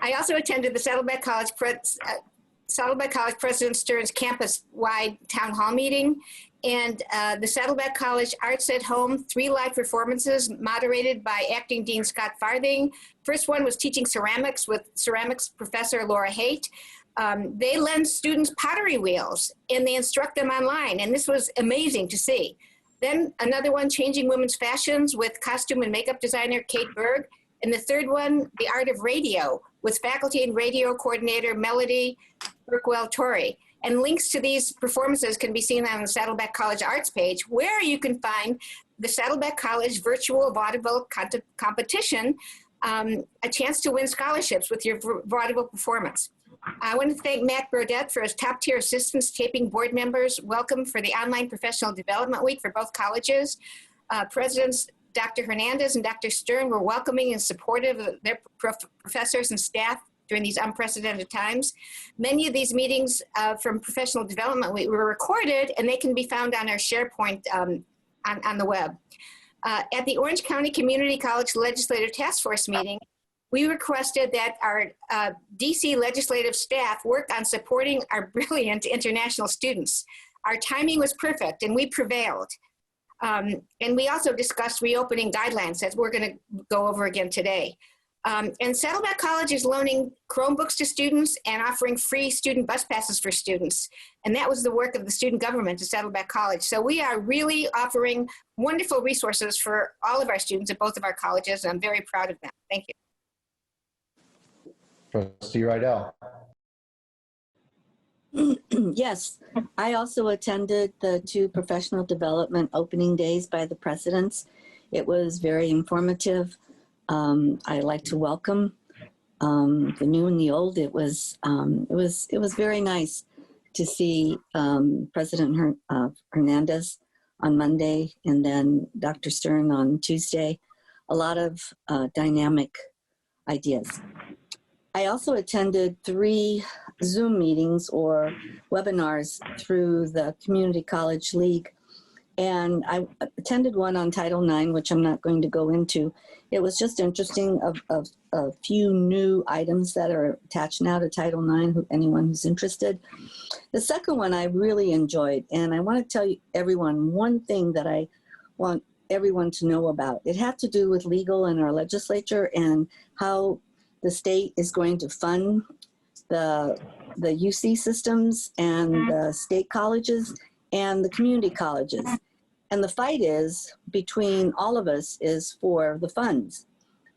I also attended the Saddleback College President Stern's campus-wide town hall meeting, and the Saddleback College Arts at Home 3 live performances moderated by Acting Dean Scott Farthing. First one was teaching ceramics with ceramics professor Laura Haight. They lend students pottery wheels and they instruct them online, and this was amazing to see. Then another one, Changing Women's Fashions with costume and makeup designer Kate Berg. And the third one, The Art of Radio, with faculty and radio coordinator Melody Burkwell-Torrey. And links to these performances can be seen on the Saddleback College Arts page, where you can find the Saddleback College Virtual Vaudeville Competition, a chance to win scholarships with your vaudeville performance. I want to thank Matt Brodette for his top-tier assistance taping board members. Welcome for the Online Professional Development Week for both colleges. Presidents Dr. Hernandez and Dr. Stern were welcoming and supportive of their professors and staff during these unprecedented times. Many of these meetings from Professional Development Week were recorded, and they can be found on our SharePoint on the web. At the Orange County Community College Legislative Task Force meeting, we requested that our DC legislative staff work on supporting our brilliant international students. Our timing was perfect, and we prevailed. And we also discussed reopening guidelines that we're going to go over again today. And Saddleback College is loaning Chromebooks to students and offering free student bus passes for students. And that was the work of the student government at Saddleback College. So we are really offering wonderful resources for all of our students at both of our colleges, and I'm very proud of them. Thank you. Trustee Rydell. Yes, I also attended the 2 professional development opening days by the presidents. It was very informative. I like to welcome the new and the old. It was very nice to see President Hernandez on Monday and then Dr. Stern on Tuesday. A lot of dynamic ideas. I also attended 3 Zoom meetings or webinars through the Community College League. And I attended one on Title IX, which I'm not going to go into. It was just interesting of a few new items that are attached now to Title IX, anyone who's interested. The second one I really enjoyed, and I want to tell you everyone one thing that I want everyone to know about. It had to do with legal and our legislature and how the state is going to fund the UC systems and the state colleges and the community colleges. And the fight is between all of us is for the funds.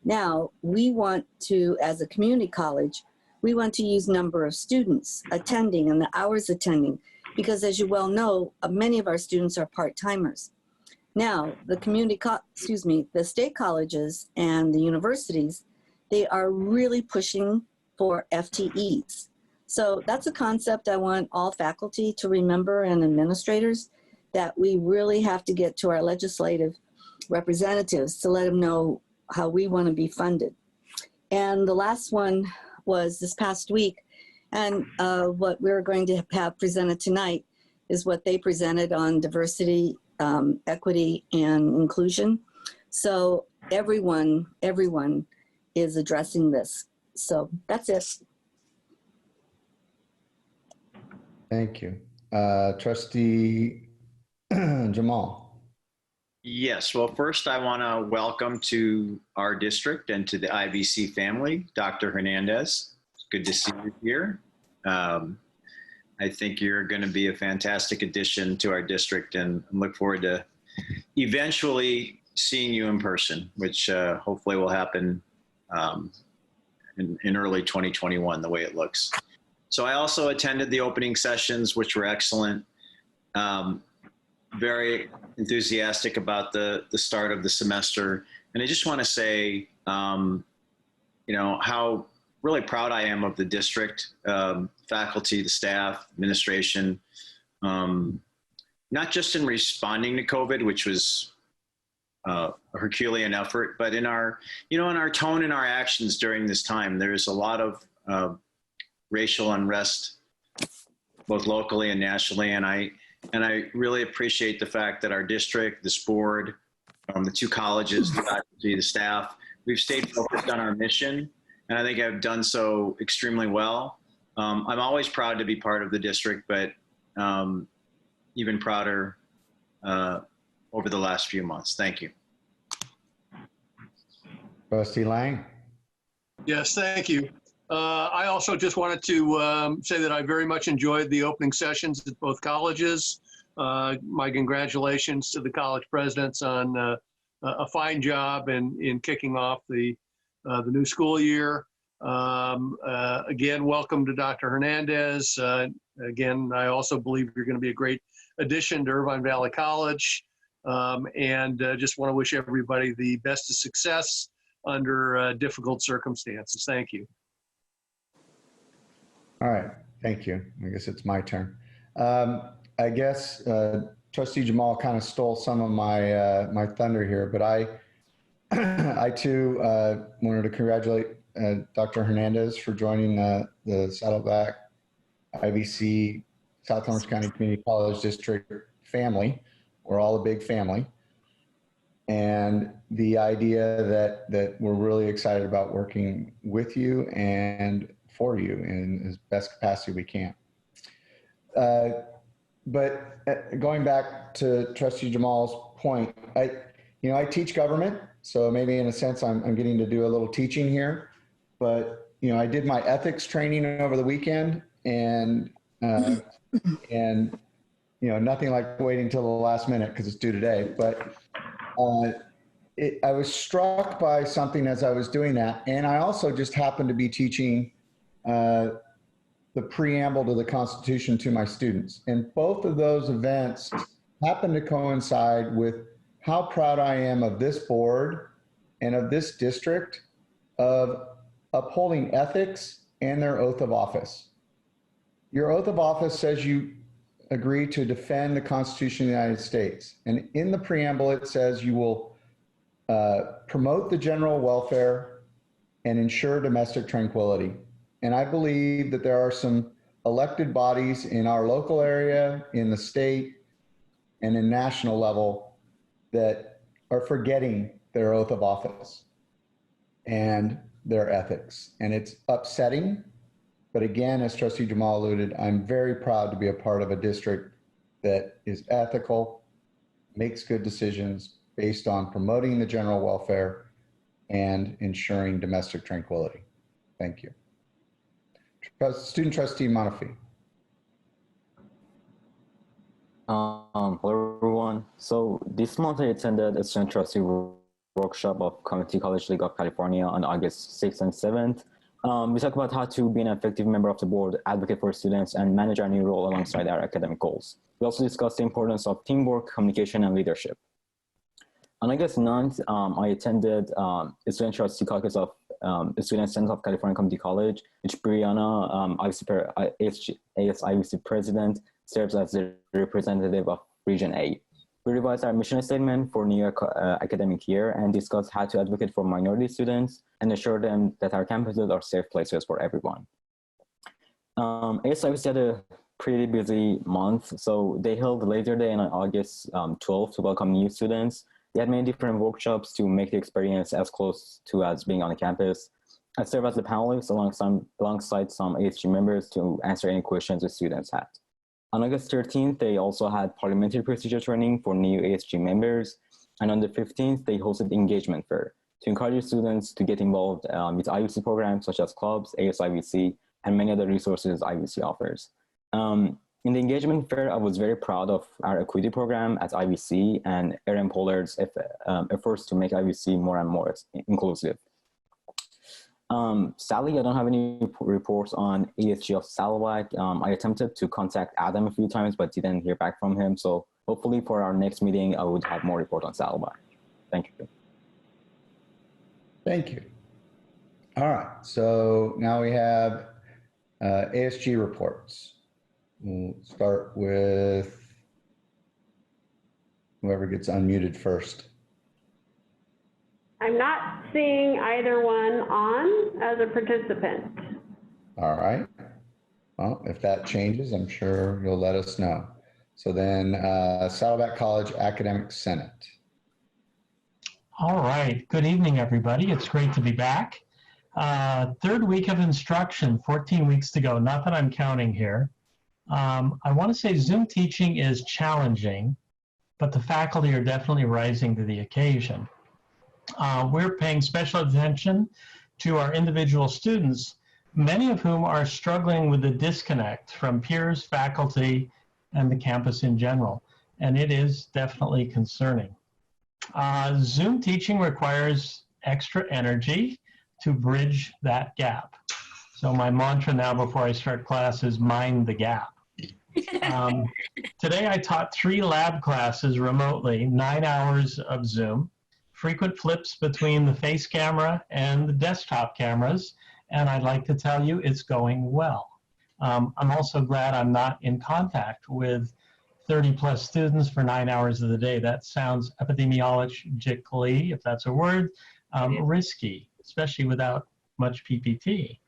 Now, we want to, as a community college, we want to use number of students attending and the hours attending, because as you well know, many of our students are part-timers. Now, the state colleges and the universities, they are really pushing for FTEs. So that's a concept I want all faculty to remember and administrators, that we really have to get to our legislative representatives to let them know how we want to be funded. And the last one was this past week. And what we're going to have presented tonight is what they presented on diversity, equity, and inclusion. So everyone is addressing this. So that's it. Thank you. Trustee Jamal. Yes, well, first I want to welcome to our district and to the IVC family, Dr. Hernandez. It's good to see you here. I think you're going to be a fantastic addition to our district, and look forward to eventually seeing you in person, which hopefully will happen in early 2021, the way it looks. So I also attended the opening sessions, which were excellent. Very enthusiastic about the start of the semester. And I just want to say, how really proud I am of the district, faculty, the staff, administration, not just in responding to COVID, which was a Herculean effort, but in our tone and our actions during this time. There's a lot of racial unrest, both locally and nationally, and I really appreciate the fact that our district, this board, the two colleges, the faculty, the staff, we've stayed focused on our mission, and I think I've done so extremely well. I'm always proud to be part of the district, but even prouder over the last few months. Thank you. Trustee Lang. Yes, thank you. I also just wanted to say that I very much enjoyed the opening sessions at both colleges. My congratulations to the college presidents on a fine job in kicking off the new school year. Again, welcome to Dr. Hernandez. Again, I also believe you're going to be a great addition to Irvine Valley College. And just want to wish everybody the best of success under difficult circumstances. Thank you. All right, thank you. I guess it's my turn. I guess Trustee Jamal kind of stole some of my thunder here, but I too wanted to congratulate Dr. Hernandez for joining the Saddleback IVC South Orange County Community College District family. We're all a big family. And the idea that we're really excited about working with you and for you in as best capacity we can. But going back to Trustee Jamal's point, I teach government, so maybe in a sense I'm getting to do a little teaching here. But I did my ethics training over the weekend, and nothing like waiting till the last minute because it's due today. But I was struck by something as I was doing that, and I also just happened to be teaching the preamble to the Constitution to my students. And both of those events happen to coincide with how proud I am of this board and of this district of upholding ethics and their oath of office. Your oath of office says you agree to defend the Constitution of the United States. And in the preamble, it says you will promote the general welfare and ensure domestic tranquility. And I believe that there are some elected bodies in our local area, in the state, and in national level that are forgetting their oath of office and their ethics. And it's upsetting. But again, as Trustee Jamal alluded, I'm very proud to be a part of a district that is ethical, makes good decisions based on promoting the general welfare and ensuring domestic tranquility. Thank you. Student Trustee Montefi. Hello everyone. So this month I attended a student trustee workshop of Community College League of California on August 6th and 7th. We talked about how to be an effective member of the board, advocate for students, and manage our new role alongside our academic goals. We also discussed the importance of teamwork, communication, and leadership. On August 9th, I attended a student trustee caucus of the Student Senate of California Community College, which Brianna, ASIVC president, serves as the representative of Region A. We revised our mission statement for new academic year and discussed how to advocate for minority students and assure them that our campuses are safe places for everyone. ASIVC had a pretty busy month, so they held Laser Day on August 12th to welcome new students. They had many different workshops to make the experience as close to as being on the campus. I served as a panelist alongside some ASG members to answer any questions the students had. On August 13th, they also had parliamentary procedure training for new ASG members. And on the 15th, they hosted the engagement fair to encourage students to get involved with IVC programs such as clubs, ASIVC, and many other resources IVC offers. In the engagement fair, I was very proud of our equity program at IVC and Aaron Pollard's efforts to make IVC more and more inclusive. Sadly, I don't have any reports on ESG of Saddleback. I attempted to contact Adam a few times, but didn't hear back from him. So hopefully for our next meeting, I would have more report on Saddleback. Thank you. Thank you. All right, so now we have ASG reports. We'll start with whoever gets unmuted first. I'm not seeing either one on as a participant. All right. Well, if that changes, I'm sure you'll let us know. So then Saddleback College Academic Senate. All right. Good evening, everybody. It's great to be back. Third week of instruction, 14 weeks to go. Not that I'm counting here. I want to say Zoom teaching is challenging, but the faculty are definitely rising to the occasion. We're paying special attention to our individual students, many of whom are struggling with the disconnect from peers, faculty, and the campus in general, and it is definitely concerning. Zoom teaching requires extra energy to bridge that gap. So my mantra now before I start class is mind the gap. Today I taught 3 lab classes remotely, 9 hours of Zoom, frequent flips between the face camera and the desktop cameras, and I'd like to tell you it's going well. I'm also glad I'm not in contact with 30 plus students for 9 hours of the day. That sounds epidemiologically, if that's a word, risky, especially without much PPT.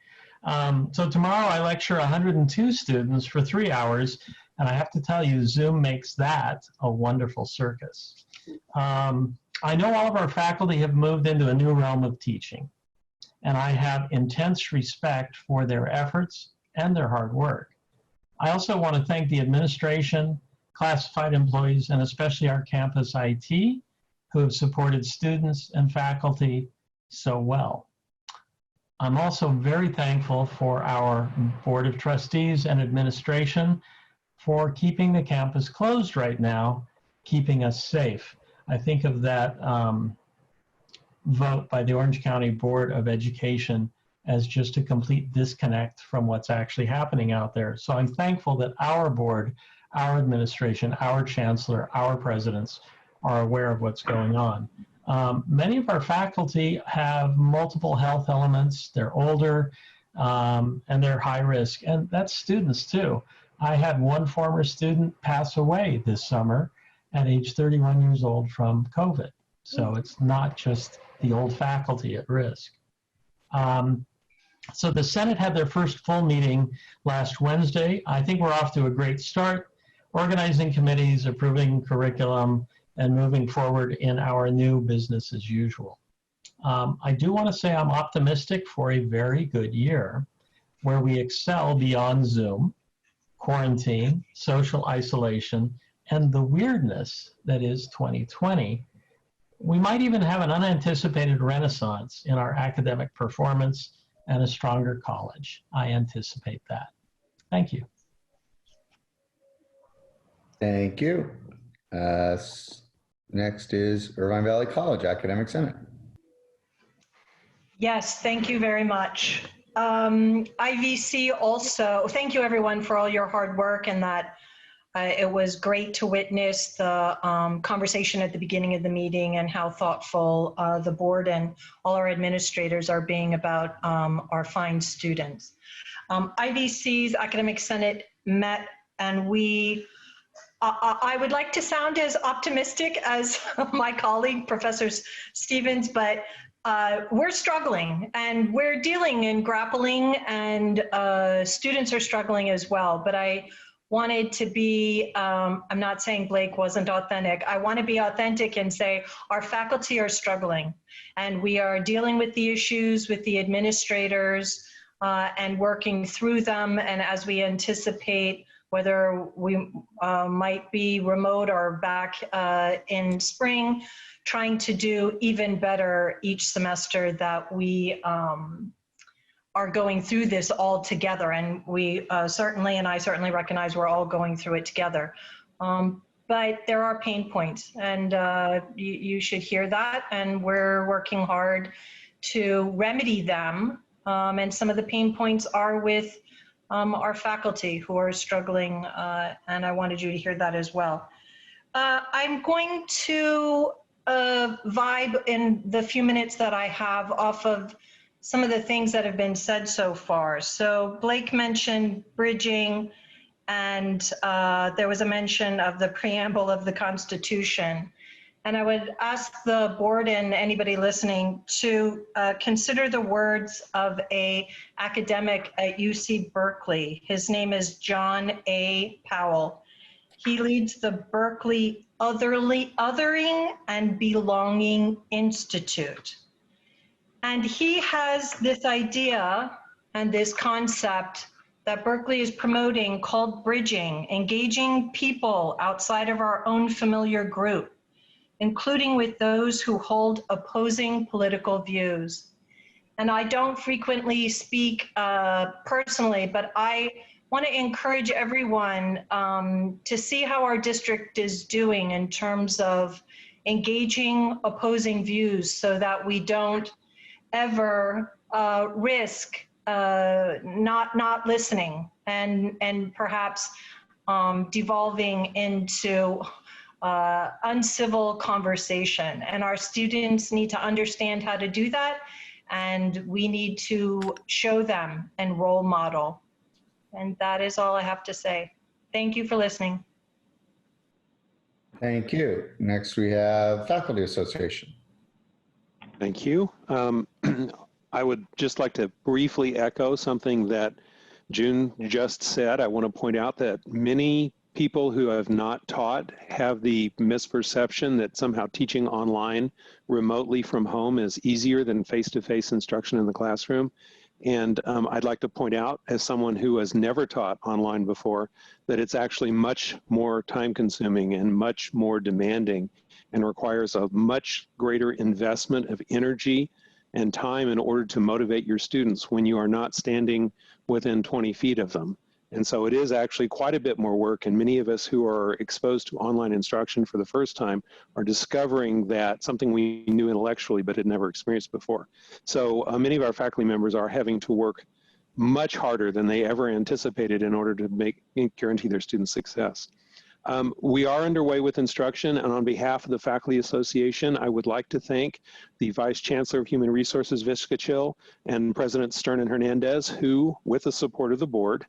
So tomorrow I lecture 102 students for 3 hours, and I have to tell you, Zoom makes that a wonderful circus. I know all of our faculty have moved into a new realm of teaching, and I have intense respect for their efforts and their hard work. I also want to thank the administration, classified employees, and especially our campus IT, who have supported students and faculty so well. I'm also very thankful for our Board of Trustees and administration for keeping the campus closed right now, keeping us safe. I think of that vote by the Orange County Board of Education as just a complete disconnect from what's actually happening out there. So I'm thankful that our board, our administration, our chancellor, our presidents are aware of what's going on. Many of our faculty have multiple health elements. They're older and they're high risk, and that's students too. I had one former student pass away this summer at age 31 years old from COVID. So it's not just the old faculty at risk. So the Senate had their first full meeting last Wednesday. I think we're off to a great start, organizing committees, approving curriculum, and moving forward in our new business as usual. I do want to say I'm optimistic for a very good year where we excel beyond Zoom, quarantine, social isolation, and the weirdness that is 2020. We might even have an unanticipated renaissance in our academic performance and a stronger college. I anticipate that. Thank you. Thank you. Next is Irvine Valley College Academic Senate. Yes, thank you very much. IVC also, thank you everyone for all your hard work, and that it was great to witness the conversation at the beginning of the meeting and how thoughtful the board and all our administrators are being about our fine students. IVC's Academic Senate met, and we I would like to sound as optimistic as my colleague, Professor Stevens, but we're struggling and we're dealing and grappling, and students are struggling as well. But I wanted to be, I'm not saying Blake wasn't authentic. I want to be authentic and say our faculty are struggling, and we are dealing with the issues with the administrators and working through them. And as we anticipate whether we might be remote or back in spring, trying to do even better each semester that we are going through this all together. And we certainly, and I certainly recognize we're all going through it together. But there are pain points, and you should hear that. And we're working hard to remedy them. And some of the pain points are with our faculty who are struggling, and I wanted you to hear that as well. I'm going to vibe in the few minutes that I have off of some of the things that have been said so far. So Blake mentioned bridging, and there was a mention of the preamble of the Constitution. And I would ask the board and anybody listening to consider the words of an academic at UC Berkeley. His name is John A. Powell. He leads the Berkeley Othering and Belonging Institute. And he has this idea and this concept that Berkeley is promoting called bridging, engaging people outside of our own familiar group, including with those who hold opposing political views. And I don't frequently speak personally, but I want to encourage everyone to see how our district is doing in terms of engaging opposing views, so that we don't ever risk not listening and perhaps devolving into uncivil conversation. And our students need to understand how to do that, and we need to show them and role model. And that is all I have to say. Thank you for listening. Thank you. Next, we have Faculty Association. Thank you. I would just like to briefly echo something that June just said. I want to point out that many people who have not taught have the misperception that somehow teaching online remotely from home is easier than face-to-face instruction in the classroom. And I'd like to point out, as someone who has never taught online before, that it's actually much more time-consuming and much more demanding, and requires a much greater investment of energy and time in order to motivate your students when you are not standing within 20 feet of them. And so it is actually quite a bit more work, and many of us who are exposed to online instruction for the first time are discovering that something we knew intellectually but had never experienced before. So many of our faculty members are having to work much harder than they ever anticipated in order to guarantee their students' success. We are underway with instruction, and on behalf of the Faculty Association, I would like to thank the Vice Chancellor of Human Resources, Vizcachill, and President Stern and Hernandez, who, with the support of the board,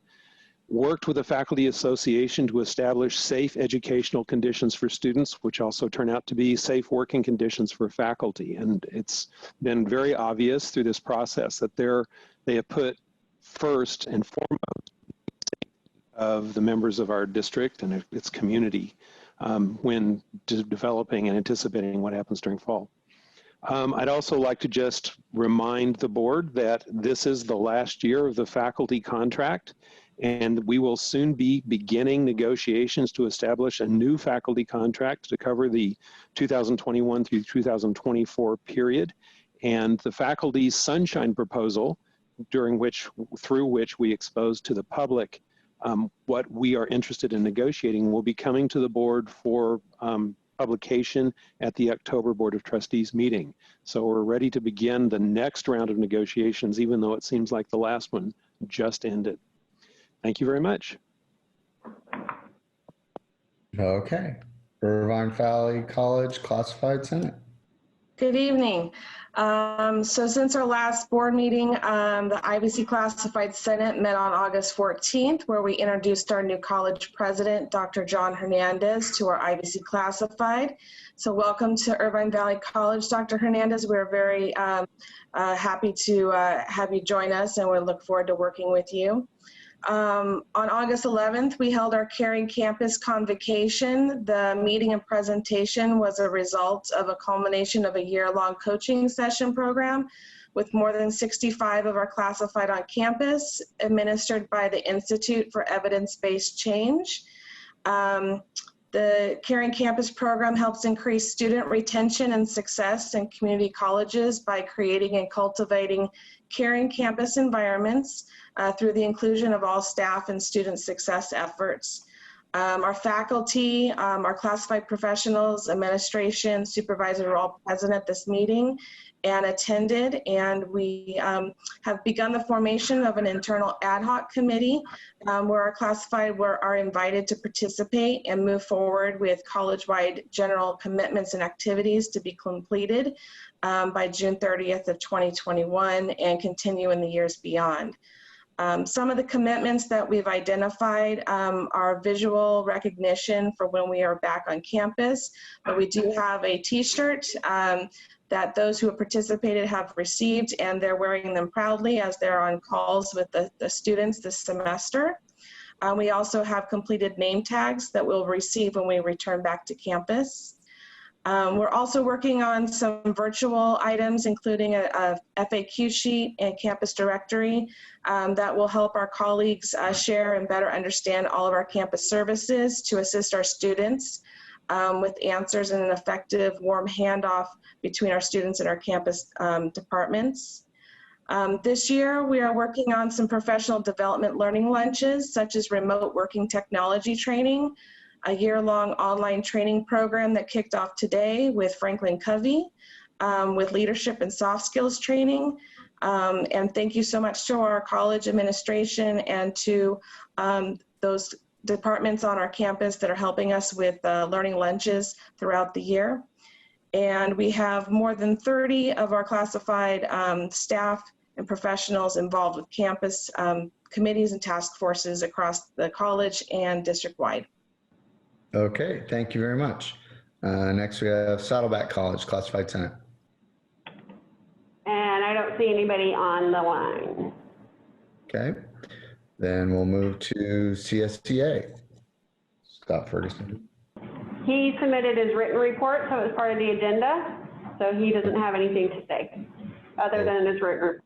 worked with the Faculty Association to establish safe educational conditions for students, which also turn out to be safe working conditions for faculty. And it's been very obvious through this process that they have put first and foremost of the members of our district and its community when developing and anticipating what happens during fall. I'd also like to just remind the board that this is the last year of the faculty contract, and we will soon be beginning negotiations to establish a new faculty contract to cover the 2021 through 2024 period. And the faculty sunshine proposal, through which we expose to the public what we are interested in negotiating, will be coming to the board for publication at the October Board of Trustees meeting. So we're ready to begin the next round of negotiations, even though it seems like the last one just ended. Thank you very much. Okay. Irvine Valley College Classified Senate. Good evening. So since our last board meeting, the IBC Classified Senate met on August 14th, where we introduced our new college president, Dr. John Hernandez, to our IBC Classified. So welcome to Irvine Valley College, Dr. Hernandez. We're very happy to have you join us, and we look forward to working with you. On August 11th, we held our Caring Campus Convocation. The meeting and presentation was a result of a culmination of a year-long coaching session program with more than 65 of our classified on campus, administered by the Institute for Evidence-Based Change. The Caring Campus program helps increase student retention and success in community colleges by creating and cultivating caring campus environments through the inclusion of all staff and student success efforts. Our faculty, our classified professionals, administration, supervisors are all present at this meeting and attended, and we have begun the formation of an internal ad hoc committee where our classified are invited to participate and move forward with college-wide general commitments and activities to be completed by June 30th of 2021 and continue in the years beyond. Some of the commitments that we've identified are visual recognition for when we are back on campus, but we do have a t-shirt that those who have participated have received, and they're wearing them proudly as they're on calls with the students this semester. We also have completed name tags that we'll receive when we return back to campus. We're also working on some virtual items, including a FAQ sheet and campus directory that will help our colleagues share and better understand all of our campus services to assist our students with answers and an effective warm handoff between our students and our campus departments. This year, we are working on some professional development learning lunches, such as remote working technology training, a year-long online training program that kicked off today with Franklin Covey, with leadership and soft skills training. And thank you so much to our college administration and to those departments on our campus that are helping us with learning lunches throughout the year. And we have more than 30 of our classified staff and professionals involved with campus committees and task forces across the college and district-wide. Okay, thank you very much. Next we have Saddleback College Classified Senate. And I don't see anybody on the line. Okay, then we'll move to CSTA. Scott Ferguson. He submitted his written report, so it's part of the agenda. So he doesn't have anything to say other than his written.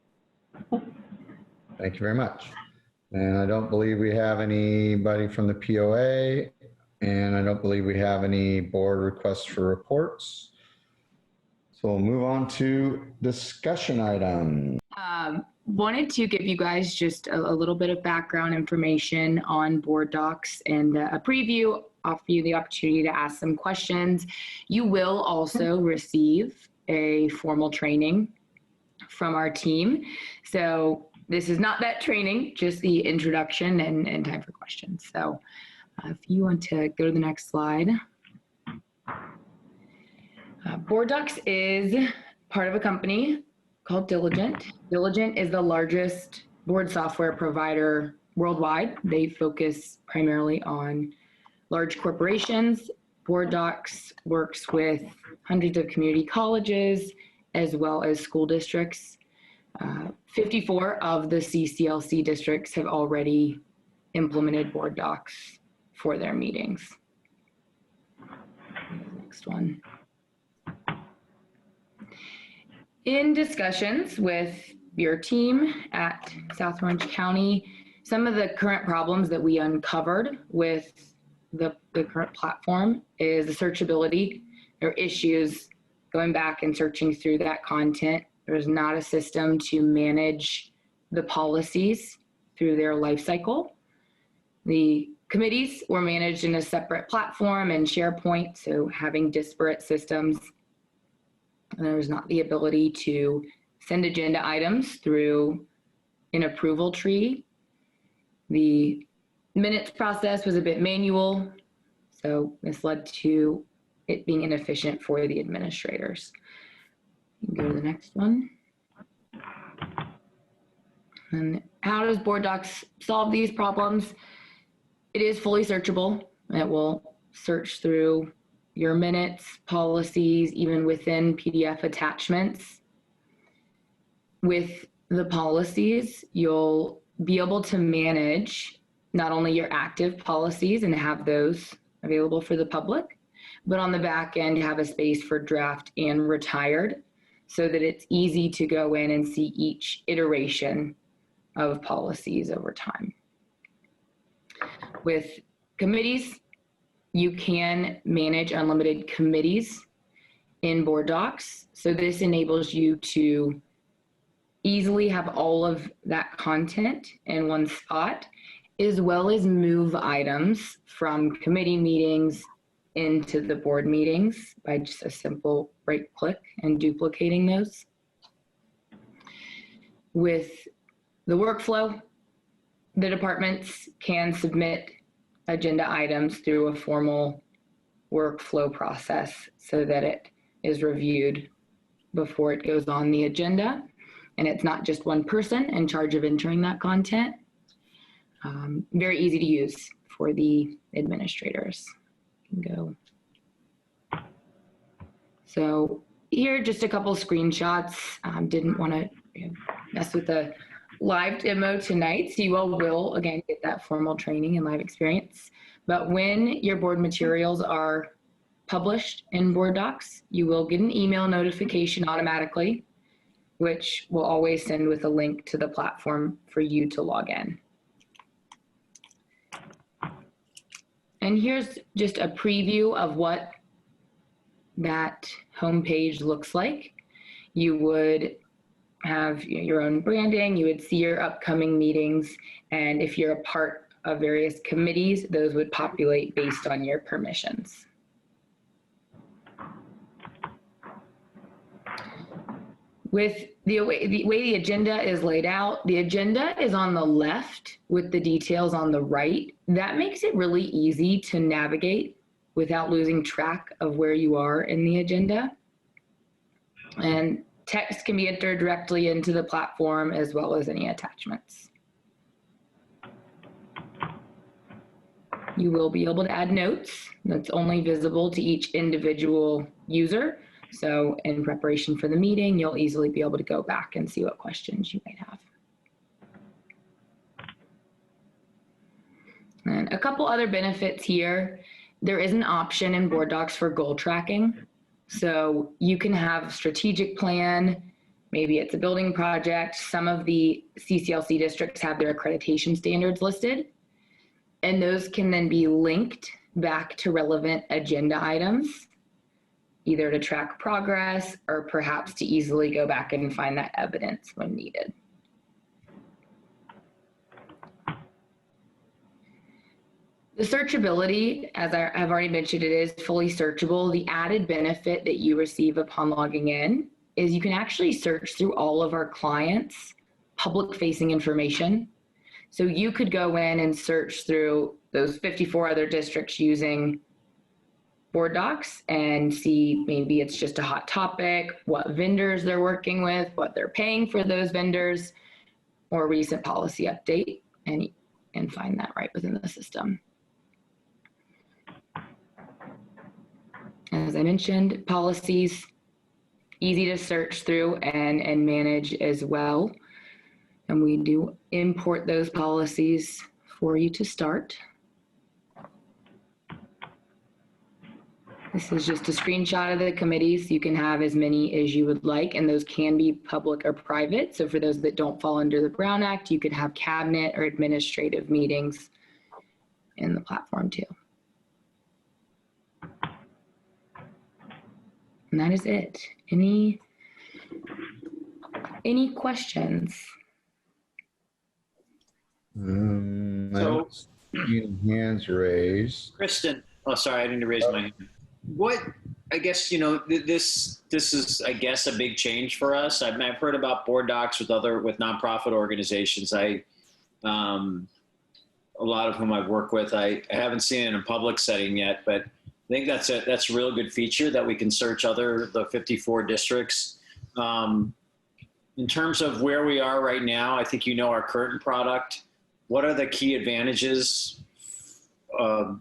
Thank you very much. And I don't believe we have anybody from the POA, and I don't believe we have any board requests for reports. So we'll move on to discussion items. Wanted to give you guys just a little bit of background information on board docs and a preview, offer you the opportunity to ask some questions. You will also receive a formal training from our team. So this is not that training, just the introduction and time for questions. So if you want to go to the next slide. Board Docs is part of a company called Diligent. Diligent is the largest board software provider worldwide. They focus primarily on large corporations. Board Docs works with hundreds of community colleges as well as school districts. 54 of the CCLC districts have already implemented Board Docs for their meetings. Next one. In discussions with your team at South Orange County, some of the current problems that we uncovered with the current platform is the searchability. There are issues going back and searching through that content. There's not a system to manage the policies through their life cycle. The committees were managed in a separate platform and SharePoint, so having disparate systems. And there's not the ability to send agenda items through an approval tree. The minutes process was a bit manual, so this led to it being inefficient for the administrators. Go to the next one. And how does Board Docs solve these problems? It is fully searchable. It will search through your minutes, policies, even within PDF attachments. With the policies, you'll be able to manage not only your active policies and have those available for the public, but on the back end, have a space for draft and retired so that it's easy to go in and see each iteration of policies over time. With committees, you can manage unlimited committees in Board Docs. So this enables you to easily have all of that content in one spot, as well as move items from committee meetings into the board meetings by just a simple right click and duplicating those. With the workflow, the departments can submit agenda items through a formal workflow process so that it is reviewed before it goes on the agenda. And it's not just one person in charge of entering that content. Very easy to use for the administrators. Go. So here, just a couple screenshots. Didn't want to mess with the live demo tonight, so you all will, again, get that formal training and live experience. But when your board materials are published in Board Docs, you will get an email notification automatically, which will always send with a link to the platform for you to log in. And here's just a preview of what that homepage looks like. You would have your own branding, you would see your upcoming meetings, and if you're a part of various committees, those would populate based on your permissions. With the way the agenda is laid out, the agenda is on the left with the details on the right. That makes it really easy to navigate without losing track of where you are in the agenda. And text can be entered directly into the platform as well as any attachments. You will be able to add notes that's only visible to each individual user. So in preparation for the meeting, you'll easily be able to go back and see what questions you might have. And a couple other benefits here. There is an option in Board Docs for goal tracking. So you can have a strategic plan, maybe it's a building project. Some of the CCLC districts have their accreditation standards listed, and those can then be linked back to relevant agenda items, either to track progress or perhaps to easily go back and find that evidence when needed. The searchability, as I've already mentioned, it is fully searchable. The added benefit that you receive upon logging in is you can actually search through all of our clients' public-facing information. So you could go in and search through those 54 other districts using Board Docs and see maybe it's just a hot topic, what vendors they're working with, what they're paying for those vendors, or recent policy update, and find that right within the system. As I mentioned, policies, easy to search through and manage as well. And we do import those policies for you to start. This is just a screenshot of the committees. You can have as many as you would like, and those can be public or private. So for those that don't fall under the Brown Act, you could have cabinet or administrative meetings in the platform too. And that is it. Any questions? I don't see any hands raised. Kristen, oh, sorry, I didn't raise my hand. What, I guess, this is, I guess, a big change for us. I've heard about Board Docs with nonprofit organizations. A lot of whom I've worked with. I haven't seen it in a public setting yet, but I think that's a real good feature that we can search the 54 districts In terms of where we are right now, I think you know our current product. What are the key advantages of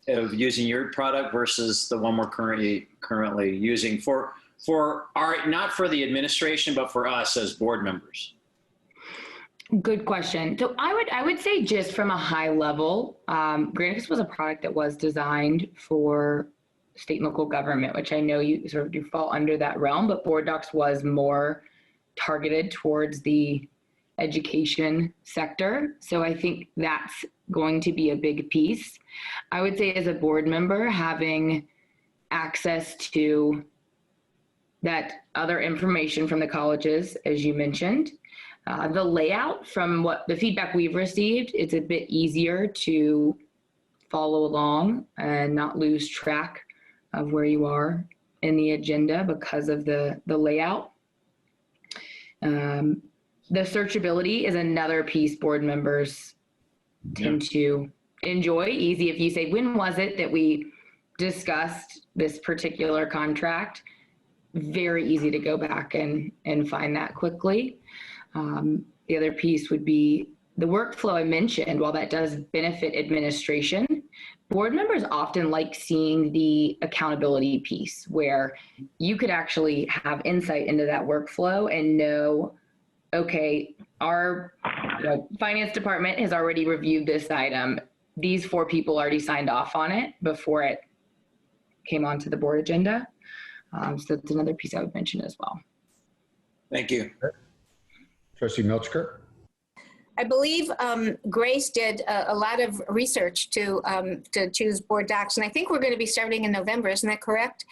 using your product versus the one we're currently using for our, not for the administration, but for us as board members? Good question. So I would say just from a high level, Granicus was a product that was designed for state and local government, which I know you sort of do fall under that realm, but Board Docs was more targeted towards the education sector. So I think that's going to be a big piece. I would say as a board member, having access to that other information from the colleges, as you mentioned, the layout from what the feedback we've received, it's a bit easier to follow along and not lose track of where you are in the agenda because of the layout. The searchability is another piece board members tend to enjoy. Easy if you say, when was it that we discussed this particular contract? Very easy to go back and find that quickly. The other piece would be the workflow I mentioned. While that does benefit administration, board members often like seeing the accountability piece where you could actually have insight into that workflow and know, okay, our finance department has already reviewed this item. These 4 people already signed off on it before it came onto the board agenda. So that's another piece I would mention as well. Thank you. Trustee Milchker? I believe Grace did a lot of research to choose board docs, and I think we're going to be starting in November. Isn't that correct?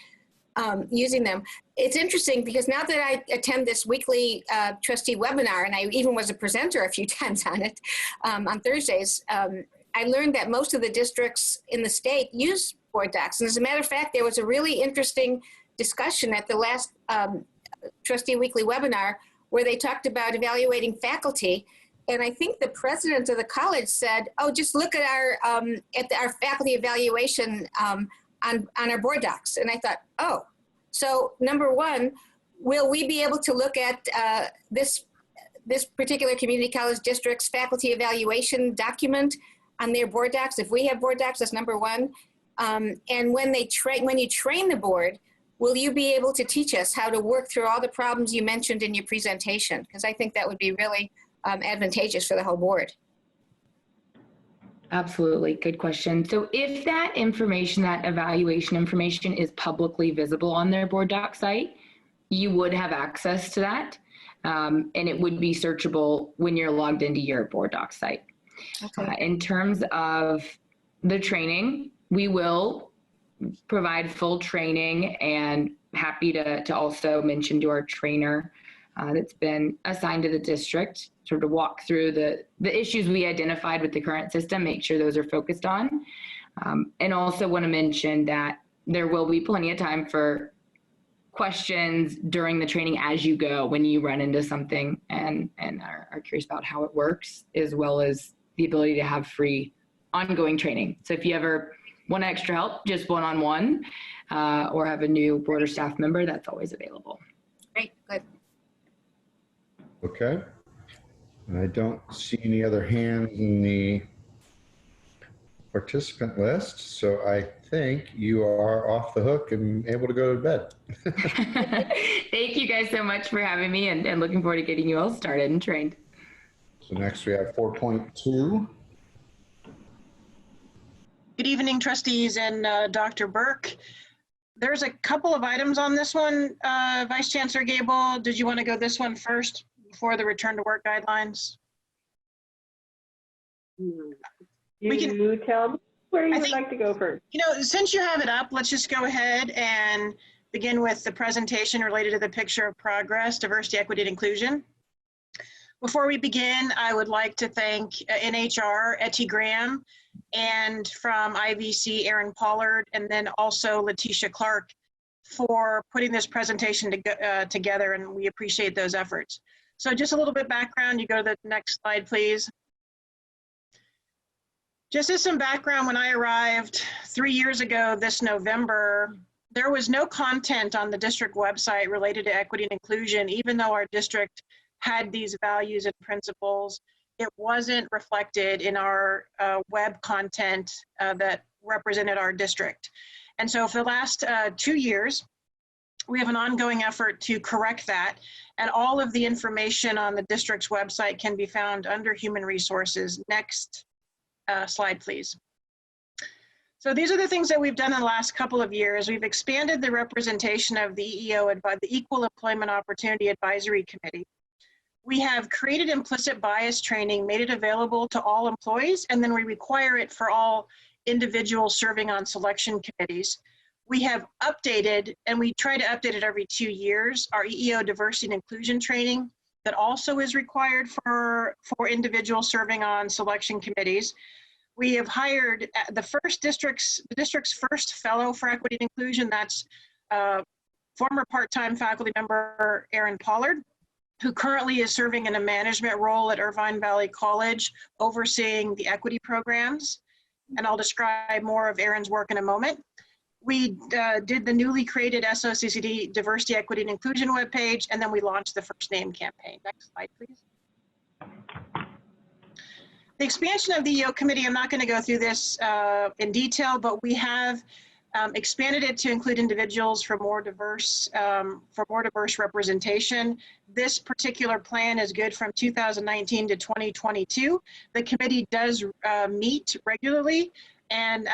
Using them. It's interesting because now that I attend this weekly trustee webinar, and I even was a presenter a few times on it on Thursdays, I learned that most of the districts in the state use board docs. And as a matter of fact, there was a really interesting discussion at the last trustee weekly webinar where they talked about evaluating faculty. And I think the president of the college said, oh, just look at our faculty evaluation on our board docs. And I thought, oh, so number one, will we be able to look at this particular community college district's faculty evaluation document on their board docs? If we have board docs, that's number one. And when you train the board, will you be able to teach us how to work through all the problems you mentioned in your presentation? Because I think that would be really advantageous for the whole board. Absolutely. Good question. So if that information, that evaluation information is publicly visible on their board doc site, you would have access to that. And it would be searchable when you're logged into your board doc site. Okay. In terms of the training, we will provide full training, and happy to also mention to our trainer that's been assigned to the district sort of walk through the issues we identified with the current system, make sure those are focused on. And also want to mention that there will be plenty of time for questions during the training as you go when you run into something and are curious about how it works, as well as the ability to have free ongoing training. So if you ever want extra help, just one-on-one, or have a new board or staff member, that's always available. Great, good. Okay. I don't see any other hands in the participant list, so I think you are off the hook and able to go to bed. Thank you guys so much for having me, and looking forward to getting you all started and trained. So next we have 4.2. Good evening, trustees and Dr. Burke. There's a couple of items on this one. Vice Chancellor Gable, did you want to go this one first before the return to work guidelines? We can tell me where you would like to go first. You know, since you have it up, let's just go ahead and begin with the presentation related to the picture of progress, diversity, equity, and inclusion. Before we begin, I would like to thank NHR, Etty Graham, and from IVC, Aaron Pollard, and then also Letitia Clark for putting this presentation together, and we appreciate those efforts. So just a little bit background, you go to the next slide, please. Just as some background, when I arrived 3 years ago this November, there was no content on the district website related to equity and inclusion, even though our district had these values and principles. It wasn't reflected in our web content that represented our district. And so for the last 2 years, we have an ongoing effort to correct that. And all of the information on the district's website can be found under Human Resources. Next slide, please. So these are the things that we've done in the last couple of years. We've expanded the representation of the EEO, the Equal Employment Opportunity Advisory Committee. We have created implicit bias training, made it available to all employees, and then we require it for all individuals serving on selection committees. We have updated, and we try to update it every 2 years, our EEO diversity and inclusion training that also is required for individuals serving on selection committees. We have hired the district's first fellow for equity and inclusion. That's former part-time faculty member Erin Pollard, who currently is serving in a management role at Irvine Valley College, overseeing the equity programs. And I'll describe more of Erin's work in a moment. We did the newly created SOCCD Diversity, Equity, and Inclusion webpage, and then we launched the First Name campaign. Next slide, please. The expansion of the EEO committee, I'm not going to go through this in detail, but we have expanded it to include individuals for more diverse representation. This particular plan is good from 2019 to 2022. The committee does meet regularly and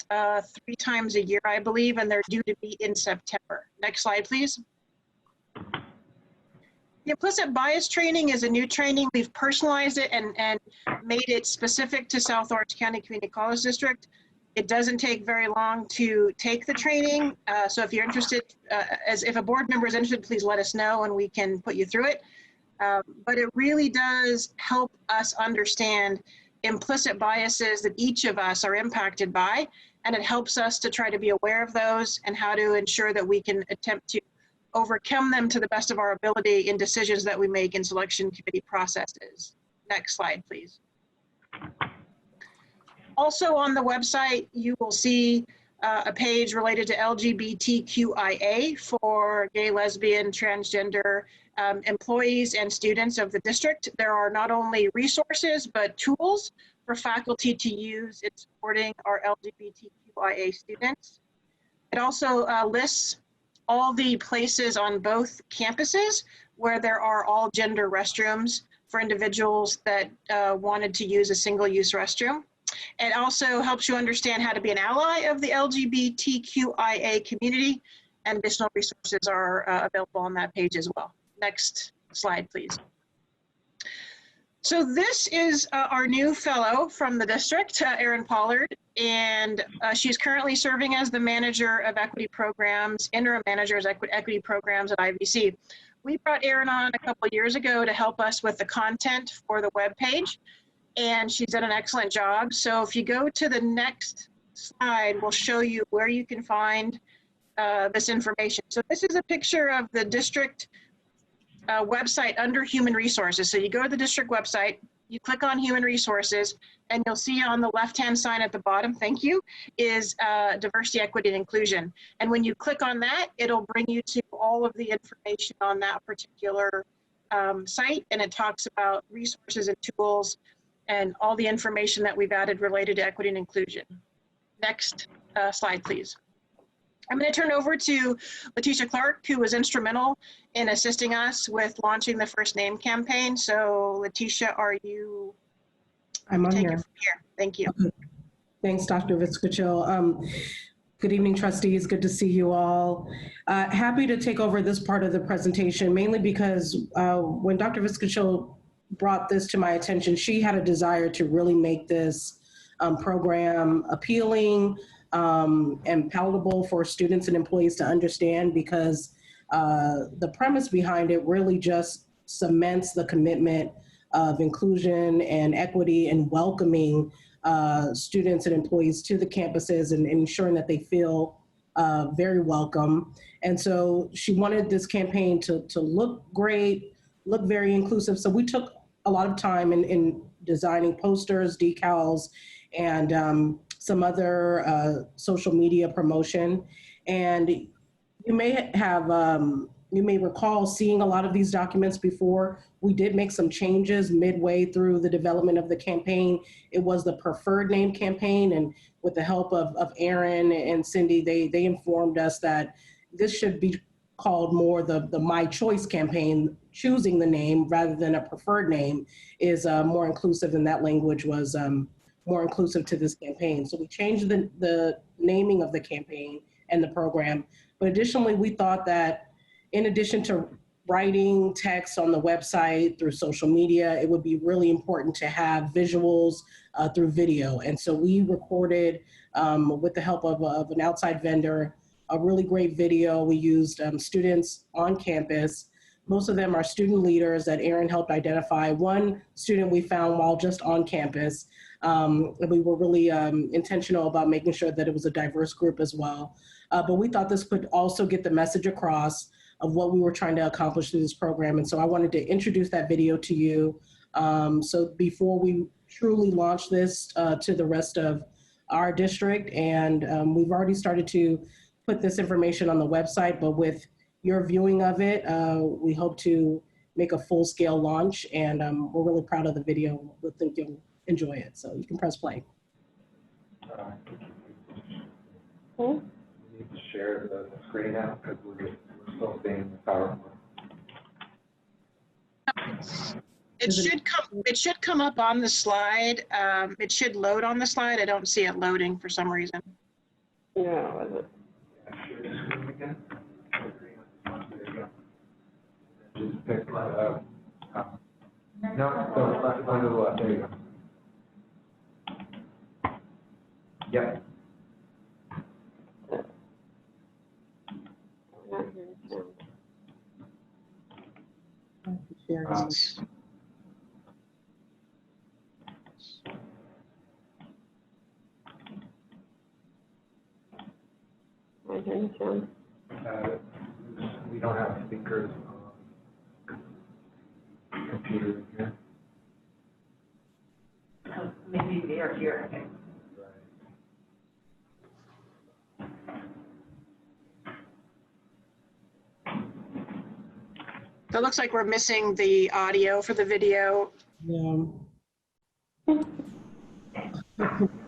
3 times a year, I believe, and they're due to meet in September. Next slide, please. The implicit bias training is a new training. We've personalized it and made it specific to South Orange County Community College District. It doesn't take very long to take the training. So if you're interested, if a board member is interested, please let us know and we can put you through it. But it really does help us understand implicit biases that each of us are impacted by. And it helps us to try to be aware of those and how to ensure that we can attempt to overcome them to the best of our ability in decisions that we make in selection committee processes. Next slide, please. Also on the website, you will see a page related to LGBTQIA for gay, lesbian, transgender employees and students of the district. There are not only resources, but tools for faculty to use in supporting our LGBTQIA students. It also lists all the places on both campuses where there are all gender restrooms for individuals that wanted to use a single-use restroom. It also helps you understand how to be an ally of the LGBTQIA community, and additional resources are available on that page as well. Next slide, please. So this is our new fellow from the district, Erin Pollard, and she's currently serving as the manager of equity programs, interim manager of equity programs at IVC. We brought Erin on a couple of years ago to help us with the content for the webpage, and she's done an excellent job. So if you go to the next slide, we'll show you where you can find this information. So this is a picture of the district website under Human Resources. So you go to the district website, you click on Human Resources, and you'll see on the left-hand side at the bottom, thank you, is Diversity, Equity, and Inclusion. And when you click on that, it'll bring you to all of the information on that particular site, and it talks about resources and tools and all the information that we've added related to equity and inclusion. Next slide, please. I'm going to turn over to Letitia Clark, who was instrumental in assisting us with launching the First Name campaign. So Letitia, are you? I'm on here. From here. Thank you. Okay. Thanks, Dr. Vizcachil. Good evening, trustees. Good to see you all. Happy to take over this part of the presentation, mainly because when Dr. Vizcachil brought this to my attention, she had a desire to really make this program appealing, and palatable for students and employees to understand, because the premise behind it really just cements the commitment of inclusion and equity and welcoming students and employees to the campuses and ensuring that they feel very welcome. And so she wanted this campaign to look great, look very inclusive. So we took a lot of time in designing posters, decals, and some other social media promotion. And you may have, you may recall seeing a lot of these documents before. We did make some changes midway through the development of the campaign. It was the preferred name campaign, and with the help of Aaron and Cindy, they informed us that this should be called more the My Choice campaign. Choosing the name rather than a preferred name is more inclusive, and that language was more inclusive to this campaign. So we changed the naming of the campaign and the program. But additionally, we thought that in addition to writing text on the website through social media, it would be really important to have visuals through video. And so we recorded, with the help of an outside vendor, a really great video. We used students on campus. Most of them are student leaders that Aaron helped identify. One student we found while just on campus. And we were really intentional about making sure that it was a diverse group as well. But we thought this could also get the message across of what we were trying to accomplish through this program. And so I wanted to introduce that video to you. So before we truly launch this to the rest of our district, and we've already started to put this information on the website, but with your viewing of it, we hope to make a full-scale launch, and we're really proud of the video. We think you'll enjoy it, so you can press play. We need to share the screen out because we're still seeing the PowerPoint. It should come up on the slide. It should load on the slide. I don't see it loading for some reason. No, is it? Just pick no, don't one to the left. There you go. Yep. We don't have speakers on computer here. Maybe they are here. So it looks like we're missing the audio for the video. Yeah.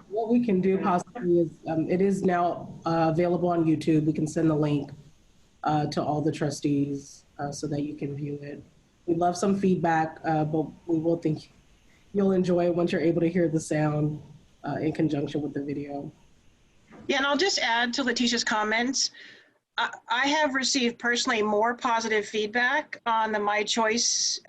What we can do possibly is, it is now available on YouTube. We can send the link to all the trustees so that you can view it. We'd love some feedback, but we will think you'll enjoy it once you're able to hear the sound in conjunction with the video. Yeah, and I'll just add to Letitia's comments. I have received personally more positive feedback on the My Choice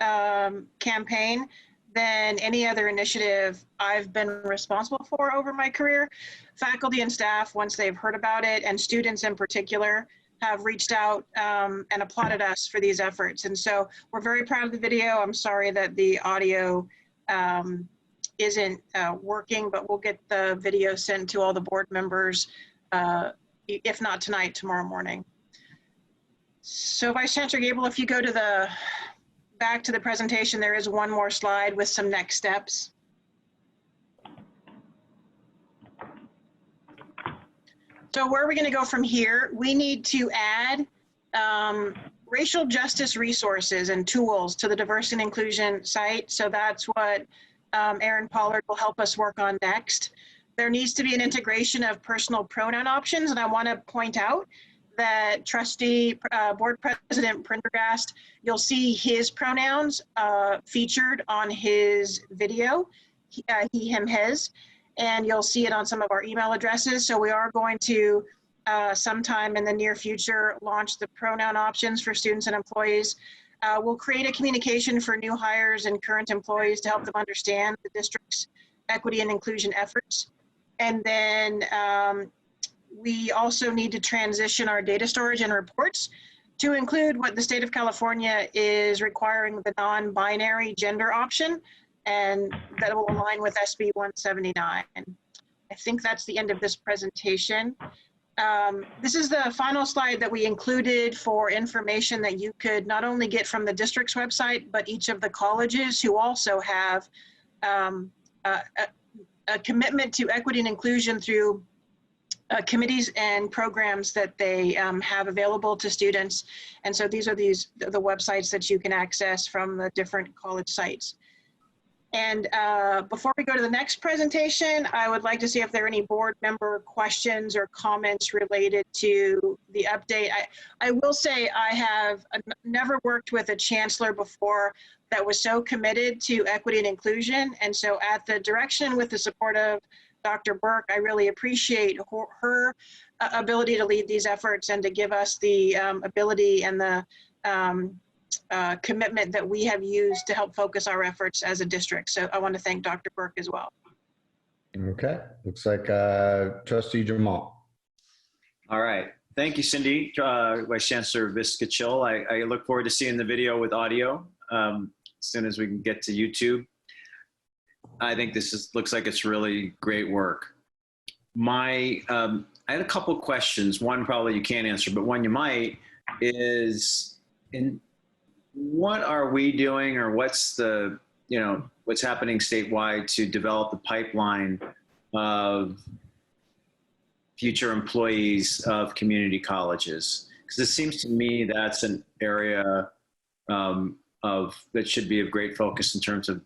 campaign than any other initiative I've been responsible for over my career. Faculty and staff, once they've heard about it, and students in particular, have reached out and applauded us for these efforts. And so we're very proud of the video. I'm sorry that the audio isn't working, but we'll get the video sent to all the board members, if not tonight, tomorrow morning. So Vice Chancellor Gable, if you go to back to the presentation, there is one more slide with some next steps. So where are we going to go from here? We need to add racial justice resources and tools to the diversity and inclusion site. So that's what Aaron Pollard will help us work on next. There needs to be an integration of personal pronoun options. And I want to point out that Board President Prendergast, you'll see his pronouns featured on his video, he, him, his, and you'll see it on some of our email addresses. So we are going to, sometime in the near future, launch the pronoun options for students and employees. We'll create a communication for new hires and current employees to help them understand the district's equity and inclusion efforts. And then we also need to transition our data storage and reports to include what the state of California is requiring, the non-binary gender option, and that will align with SB 179. I think that's the end of this presentation. This is the final slide that we included for information that you could not only get from the district's website, but each of the colleges who also have a commitment to equity and inclusion through committees and programs that they have available to students. And so these are the websites that you can access from the different college sites. And before we go to the next presentation, I would like to see if there are any board member questions or comments related to the update. I will say I have never worked with a chancellor before that was so committed to equity and inclusion. And so at the direction with the support of Dr. Burke, I really appreciate her ability to lead these efforts and to give us the ability and the commitment that we have used to help focus our efforts as a district. So I want to thank Dr. Burke as well. Okay, looks like Trustee Jamal. All right. Thank you, Cindy, Vice Chancellor Viscachill. I look forward to seeing the video with audio as soon as we can get to YouTube. I think this looks like it's really great work. I had a couple questions. One probably you can't answer, but one you might is what are we doing, or what's the, what's happening statewide to develop the pipeline of future employees of community colleges? Because it seems to me that's an area that should be of great focus in terms of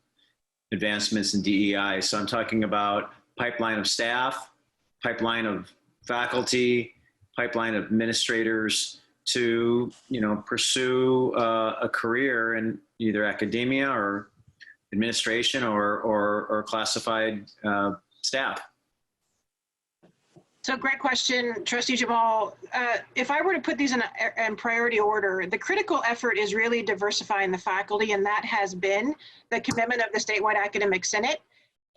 advancements in DEI. So I'm talking about pipeline of staff, pipeline of faculty, pipeline of administrators to, pursue a career in either academia or administration or classified staff. So great question, Trustee Jamal. If I were to put these in priority order, the critical effort is really diversifying the faculty, and that has been the commitment of the statewide academic senate.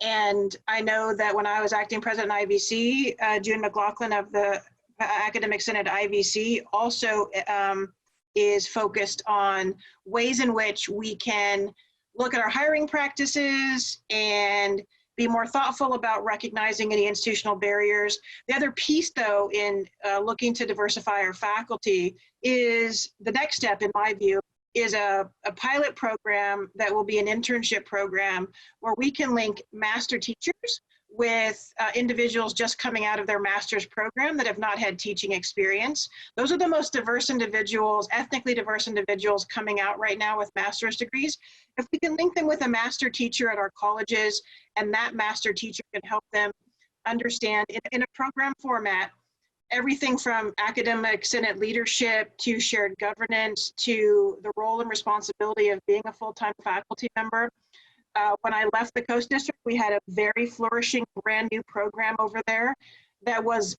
And I know that when I was acting president of IVC, June McLaughlin of the academic senate IVC also is focused on ways in which we can look at our hiring practices and be more thoughtful about recognizing any institutional barriers. The other piece, though, in looking to diversify our faculty is the next step, in my view, is a pilot program that will be an internship program where we can link master teachers with individuals just coming out of their master's program that have not had teaching experience. Those are the most diverse individuals, ethnically diverse individuals coming out right now with master's degrees. If we can link them with a master teacher at our colleges, and that master teacher can help them understand in a program format, everything from academic senate leadership to shared governance to the role and responsibility of being a full-time faculty member. When I left the Coast District, we had a very flourishing brand new program over there that was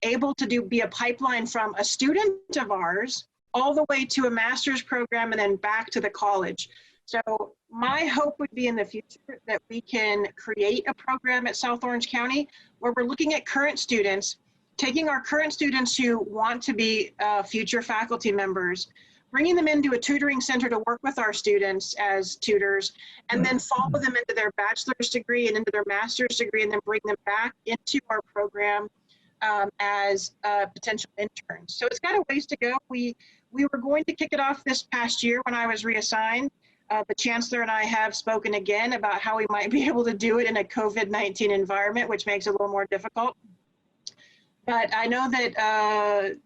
able to be a pipeline from a student of ours all the way to a master's program and then back to the college. So my hope would be in the future that we can create a program at South Orange County where we're looking at current students, taking our current students who want to be future faculty members, bringing them into a tutoring center to work with our students as tutors, and then follow them into their bachelor's degree and into their master's degree, and then bring them back into our program as potential interns. So it's got a ways to go. We were going to kick it off this past year when I was reassigned. The chancellor and I have spoken again about how we might be able to do it in a COVID-19 environment, which makes it a little more difficult. But I know that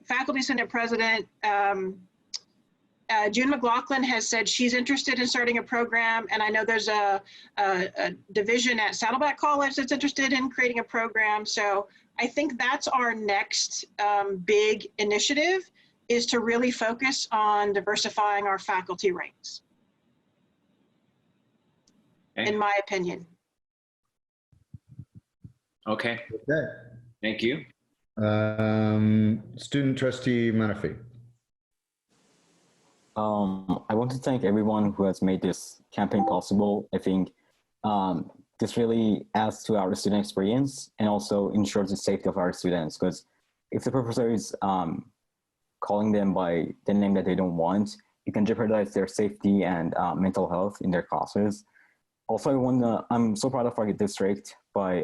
Faculty Senate President June McLaughlin has said she's interested in starting a program, and I know there's a division at Saddleback College that's interested in creating a program. So I think that's our next big initiative, is to really focus on diversifying our faculty ranks, in my opinion. Okay. Okay. Thank you. Student Trustee Menifee. I want to thank everyone who has made this campaign possible. I think this really adds to our student experience and also ensures the safety of our students, because if the professor is calling them by the name that they don't want, it can jeopardize their safety and mental health in their classes. Also, I'm so proud of our district by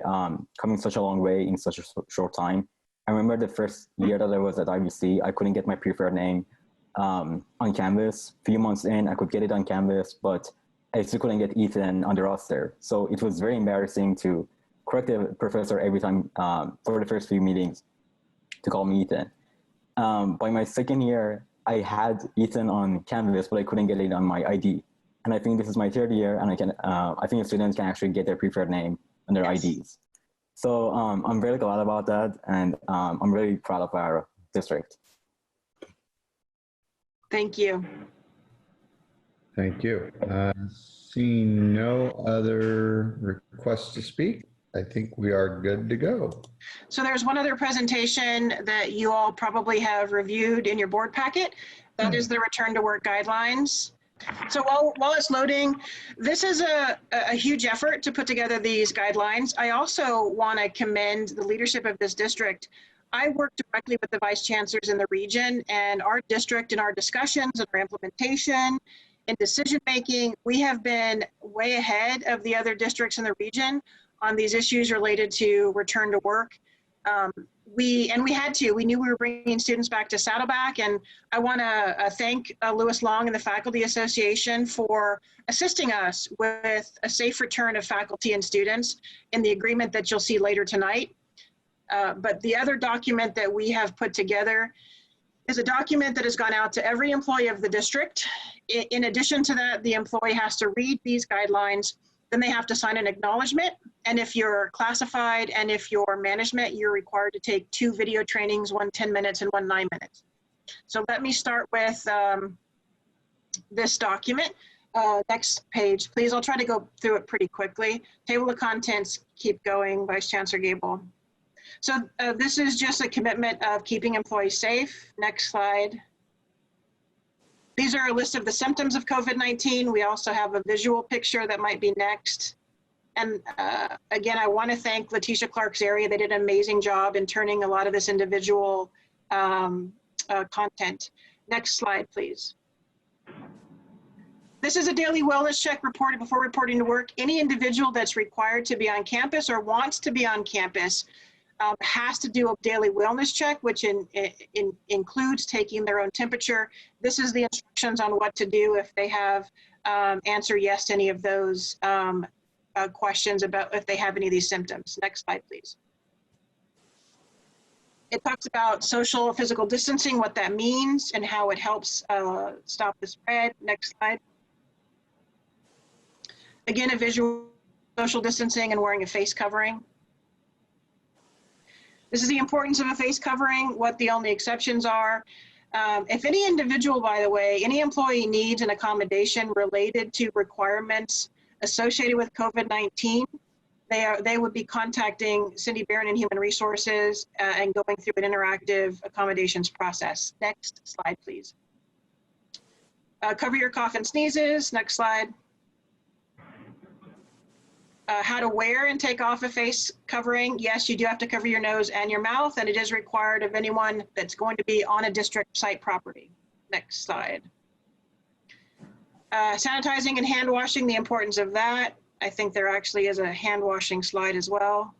coming such a long way in such a short time. I remember the first year that I was at IVC, I couldn't get my preferred name on Canvas. A few months in, I could get it on Canvas, but I still couldn't get Ethan on the roster. So it was very embarrassing to correct the professor every time for the first few meetings to call me Ethan. By my second year, I had Ethan on Canvas, but I couldn't get it on my ID. And I think this is my third year, and I think the students can actually get their preferred name on their IDs. So I'm very glad about that, and I'm really proud of our district. Thank you. Thank you. Seeing no other requests to speak, I think we are good to go. So there's one other presentation that you all probably have reviewed in your board packet. That is the return to work guidelines. So while it's loading, this is a huge effort to put together these guidelines. I also want to commend the leadership of this district. I work directly with the vice chancellors in the region, and our district, in our discussions and our implementation and decision making, we have been way ahead of the other districts in the region on these issues related to return to work. We knew we were bringing students back to Saddleback, and I want to thank Lewis Long and the Faculty Association for assisting us with a safe return of faculty and students in the agreement that you'll see later tonight. But the other document that we have put together is a document that has gone out to every employee of the district. In addition to that, the employee has to read these guidelines, then they have to sign an acknowledgement. And if you're classified and if you're management, you're required to take 2 video trainings, one 10 minutes and one 9 minutes. So let me start with this document. Next page, please. I'll try to go through it pretty quickly. Table of contents, keep going, Vice Chancellor Gable. So this is just a commitment of keeping employees safe. Next slide. These are a list of the symptoms of COVID-19. We also have a visual picture that might be next. And again, I want to thank Letitia Clark's area. They did an amazing job in turning a lot of this individual content. Next slide, please. This is a daily wellness check reported before reporting to work. Any individual that's required to be on campus or wants to be on campus has to do a daily wellness check, which includes taking their own temperature. This is the instructions on what to do if they have answer yes to any of those questions about if they have any of these symptoms. Next slide, please. It talks about social physical distancing, what that means, and how it helps stop the spread. Next slide. Again, a visual social distancing and wearing a face covering. This is the importance of a face covering, what the only exceptions are. If any individual, by the way, any employee needs an accommodation related to requirements associated with COVID-19, they would be contacting Cindy Barron in Human Resources and going through an interactive accommodations process. Next slide, please. Cover your cough and sneezes. Next slide. How to wear and take off a face covering. Yes, you do have to cover your nose and your mouth, and it is required of anyone that's going to be on a district site property. Next slide. Sanitizing and hand washing, the importance of that. I think there actually is a hand washing slide as well.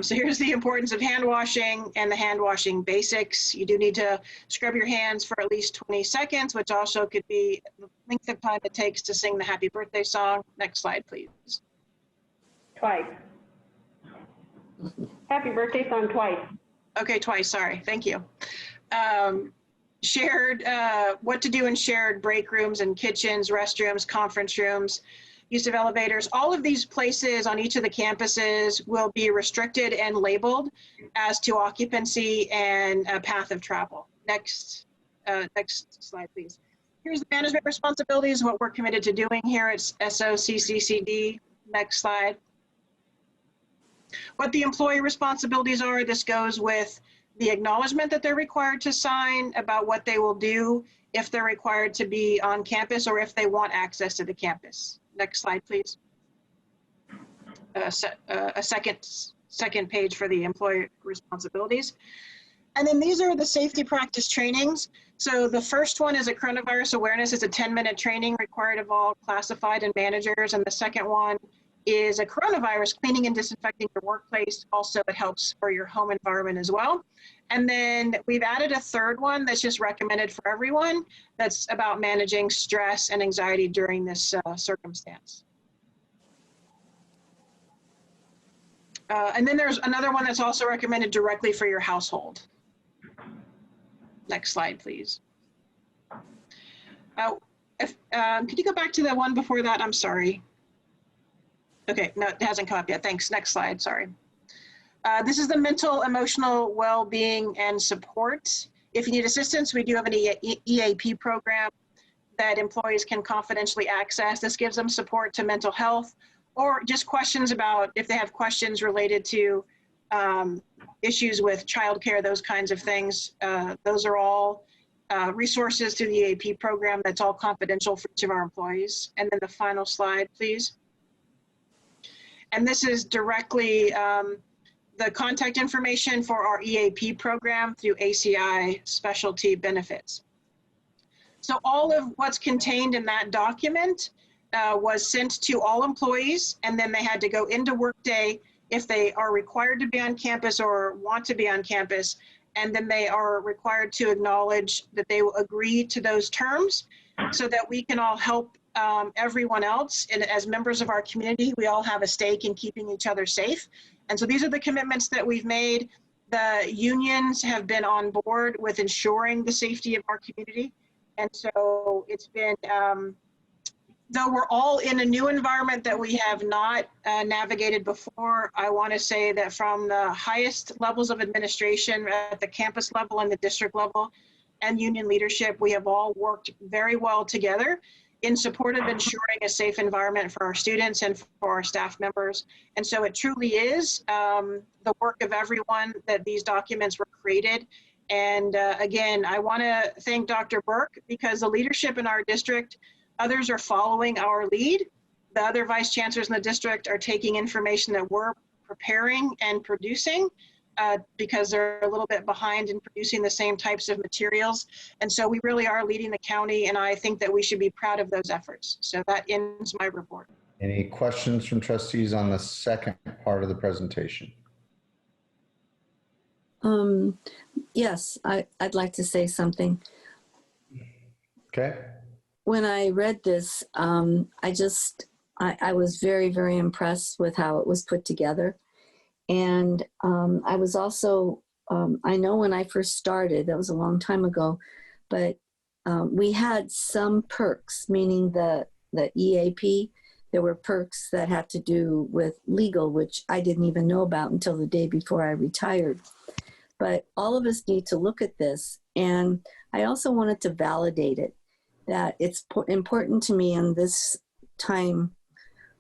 So here's the importance of hand washing and the hand washing basics. You do need to scrub your hands for at least 20 seconds, which also could be the length of time it takes to sing the happy birthday song. Next slide, please. Twice. Happy birthday song twice. Okay, twice, sorry, thank you. Shared, what to do in shared break rooms and kitchens, restrooms, conference rooms, use of elevators. All of these places on each of the campuses will be restricted and labeled as to occupancy and path of travel. Next slide, please. Here's the management responsibilities, what we're committed to doing here at SOCCCD. Next slide. What the employee responsibilities are, this goes with the acknowledgement that they're required to sign about what they will do if they're required to be on campus or if they want access to the campus. Next slide, please. A second page for the employee responsibilities. And then these are the safety practice trainings. So the first one is a coronavirus awareness. It's a 10-minute training required of all classified and managers. And the second one is a coronavirus, cleaning and disinfecting your workplace. Also, it helps for your home environment as well. And then we've added a third one that's just recommended for everyone. That's about managing stress and anxiety during this circumstance. And then there's another one that's also recommended directly for your household. Next slide, please. Could you go back to the one before that? I'm sorry. Okay, no, it hasn't come up yet. Thanks. Next slide, sorry. This is the mental, emotional well-being and support. If you need assistance, we do have an EAP program that employees can confidentially access. This gives them support to mental health or just questions about if they have questions related to issues with childcare, those kinds of things. Those are all resources to the EAP program that's all confidential for each of our employees. And then the final slide, please. And this is directly the contact information for our EAP program through ACI specialty benefits. So all of what's contained in that document was sent to all employees, and then they had to go into Workday if they are required to be on campus or want to be on campus, and then they are required to acknowledge that they will agree to those terms so that we can all help everyone else. And as members of our community, we all have a stake in keeping each other safe. And so these are the commitments that we've made. The unions have been on board with ensuring the safety of our community. And so it's been, though we're all in a new environment that we have not navigated before, I want to say that from the highest levels of administration at the campus level and the district level and union leadership, we have all worked very well together in support of ensuring a safe environment for our students and for our staff members. And so it truly is the work of everyone that these documents were created. And again, I want to thank Dr. Burke because the leadership in our district, others are following our lead. The other vice chancellors in the district are taking information that we're preparing and producing because they're a little bit behind in producing the same types of materials. And so we really are leading the county, and I think that we should be proud of those efforts. So that ends my report. Any questions from trustees on the second part of the presentation? Yes, I'd like to say something. Okay. When I read this, I was very, very impressed with how it was put together. And I was also, I know when I first started, that was a long time ago, but we had some perks, meaning the EAP, there were perks that had to do with legal, which I didn't even know about until the day before I retired. But all of us need to look at this. And I also wanted to validate it, that it's important to me in this time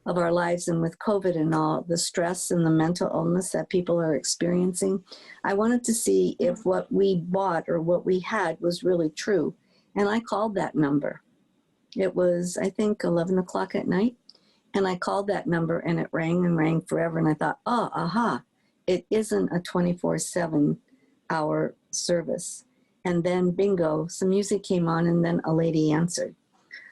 of our lives and with COVID and all the stress and the mental illness that people are experiencing. I wanted to see if what we bought or what we had was really true. And I called that number. It was, I think, 11 o'clock at night. And I called that number and it rang and rang forever. And I thought, oh, aha, it isn't a 24/7 hour service. And then bingo, some music came on and then a lady answered.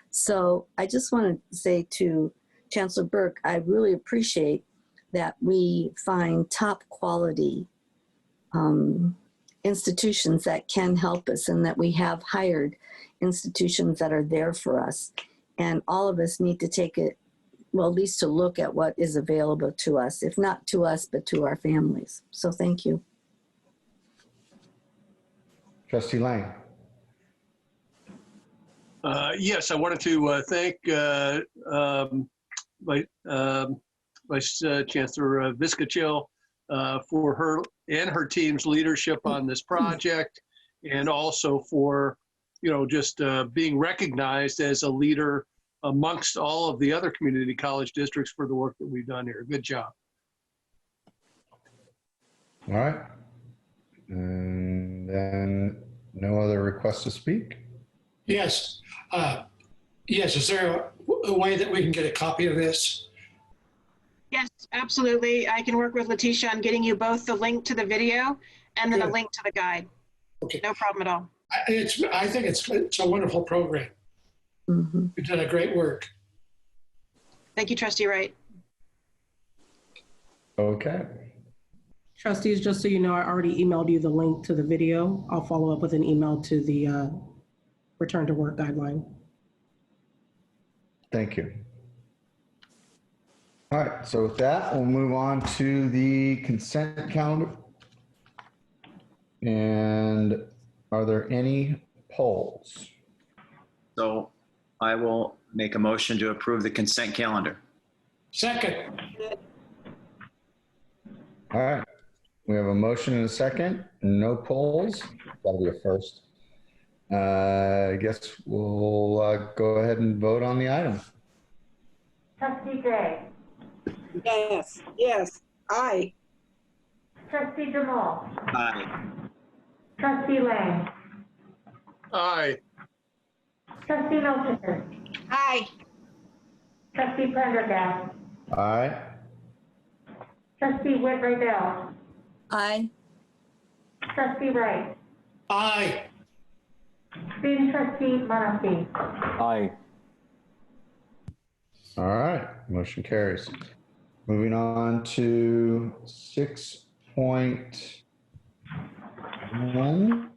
So I just want to say to Chancellor Burke, I really appreciate that we find top quality institutions that can help us and that we have hired institutions that are there for us. And all of us need to take it, well, at least to look at what is available to us, if not to us, but to our families. So thank you. Trustee Lang. Yes, I wanted to thank Vice Chancellor Viscachill for her and her team's leadership on this project, and also for, just being recognized as a leader amongst all of the other community college districts for the work that we've done here. Good job. All right. And then no other requests to speak? Yes. Yes, is there a way that we can get a copy of this? Yes, absolutely. I can work with Letitia on getting you both the link to the video and then a link to the guide. Okay. No problem at all. I think it's a wonderful program. Mm-hmm. You've done a great work. Thank you, Trustee Wright. Okay. Trustees, just so you know, I already emailed you the link to the video. I'll follow up with an email to the return to work guideline. Thank you. All right, so with that, we'll move on to the consent calendar. And are there any polls? So I will make a motion to approve the consent calendar. Second. All right, we have a motion and a second, no polls. That'll be a first. I guess we'll go ahead and vote on the item. Trustee Gray. Yes, yes, aye. Trustee Jamal. Aye. Trustee Lang. Aye. Trustee Milchiker. Aye. Trustee Prendergast. Aye. Trustee Whit-Rydell. Aye. Trustee Wright. Aye. Student Trustee Menefee. Aye. All right, motion carries. Moving on to 6.1,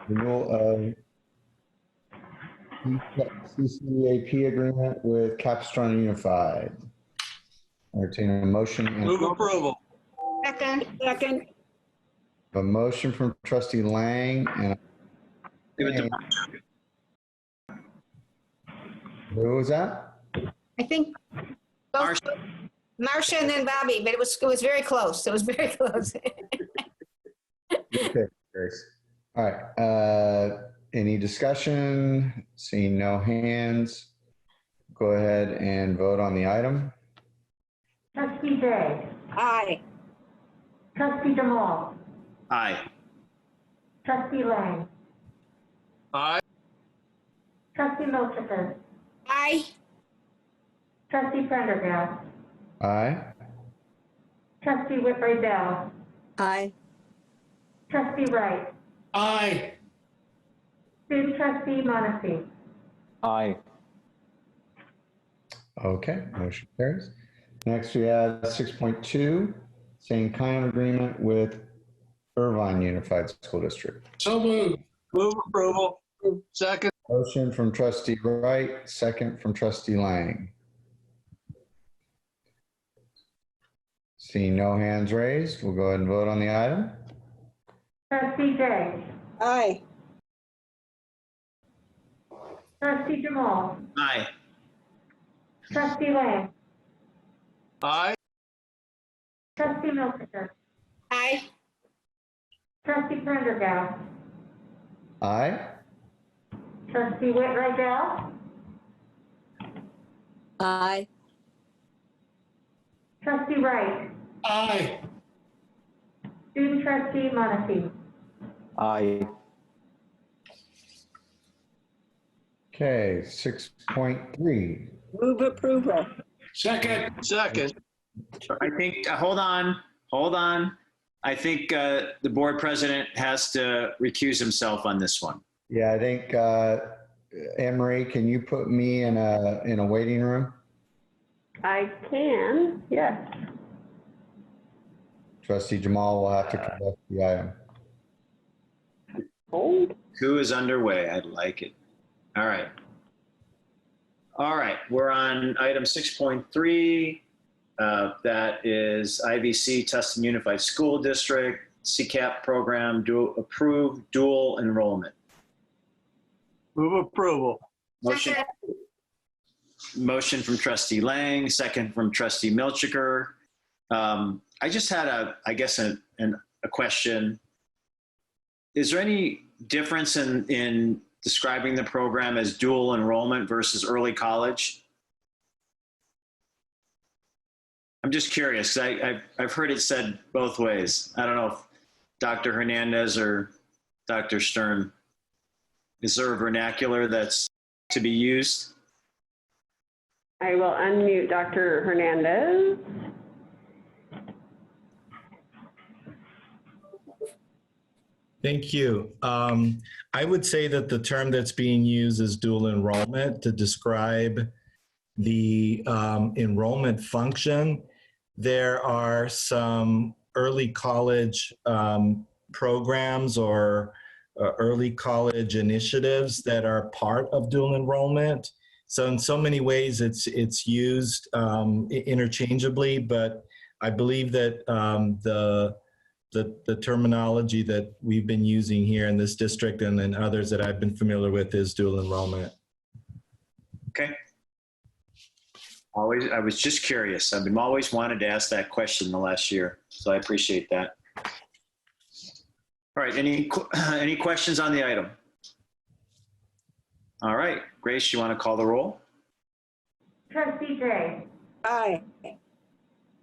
renewal of CCAP agreement with Capstone Unified. Entertain a motion. Move approval. Second. Second, A motion from Trustee Lang and Give it to who was that? I think both Marcia and then Bobby, but it was very close. It was very close. Okay, Grace. All right, any discussion? Seeing no hands, go ahead and vote on the item. Trustee Gray. aye. Trustee Jamal. Aye. Trustee Lang. Aye. Trustee Milchiker. Aye. Trustee Prendergast. Aye. Trustee Whit-Rydell. Aye. Trustee Wright. Aye. Student Trustee Menefee. Aye. Okay, motion carries. Next, we have 6.2, same kind of agreement with Irvine Unified School District. So moved. Move approval. Second. Motion from Trustee Wright, second from Trustee Lang. Seeing no hands raised, we'll go ahead and vote on the item. Trustee Gray. Aye. Trustee Jamal. Aye. Trustee Lang. Aye. Trustee Milchiker. Aye. Trustee Prendergast. Aye. Trustee Whit-Rydell. Aye. Trustee Wright. Aye. Student Trustee Menefee. Aye. Okay, 6.3. Move approval. Second. Second. I think, hold on. I think the board president has to recuse himself on this one. Yeah, I think, Anne Marie, can you put me in a waiting room? I can, yes. Trustee Jamal will have to conduct the item. Coup is underway. I like it. All right. All right, we're on item 6.3. That is IVC Tustin Unified School District, CCAP program, approved dual enrollment. Move approval. Motion from Trustee Lang, second from Trustee Milchiker. I just had a question. Is there any difference in describing the program as dual enrollment versus early college? I'm just curious. I've heard it said both ways. I don't know if Dr. Hernandez or Dr. Stern, is there a vernacular that's to be used? I will unmute Dr. Hernandez. Thank you. I would say that the term that's being used is dual enrollment to describe the enrollment function there are some early college programs or early college initiatives that are part of dual enrollment. So in so many ways, it's used interchangeably, but I believe that the terminology that we've been using here in this district and in others that I've been familiar with is dual enrollment. Okay. I was just curious. I've been always wanted to ask that question the last year, so I appreciate that. All right, any questions on the item? All right, Grace, you want to call the roll? Trustee Gray. Aye.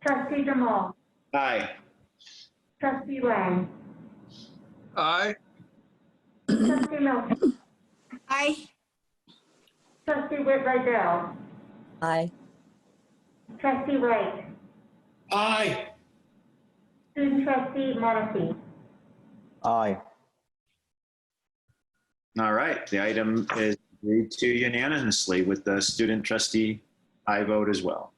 Trustee Jamal. Aye. Trustee Lang. Aye. Trustee Milton. Aye. Trustee Whitwright-Dell. Aye. Trustee Wright. Aye. Student trustee Menefee. Aye. All right, the item is agreed to unanimously with the student trustee I vote as well.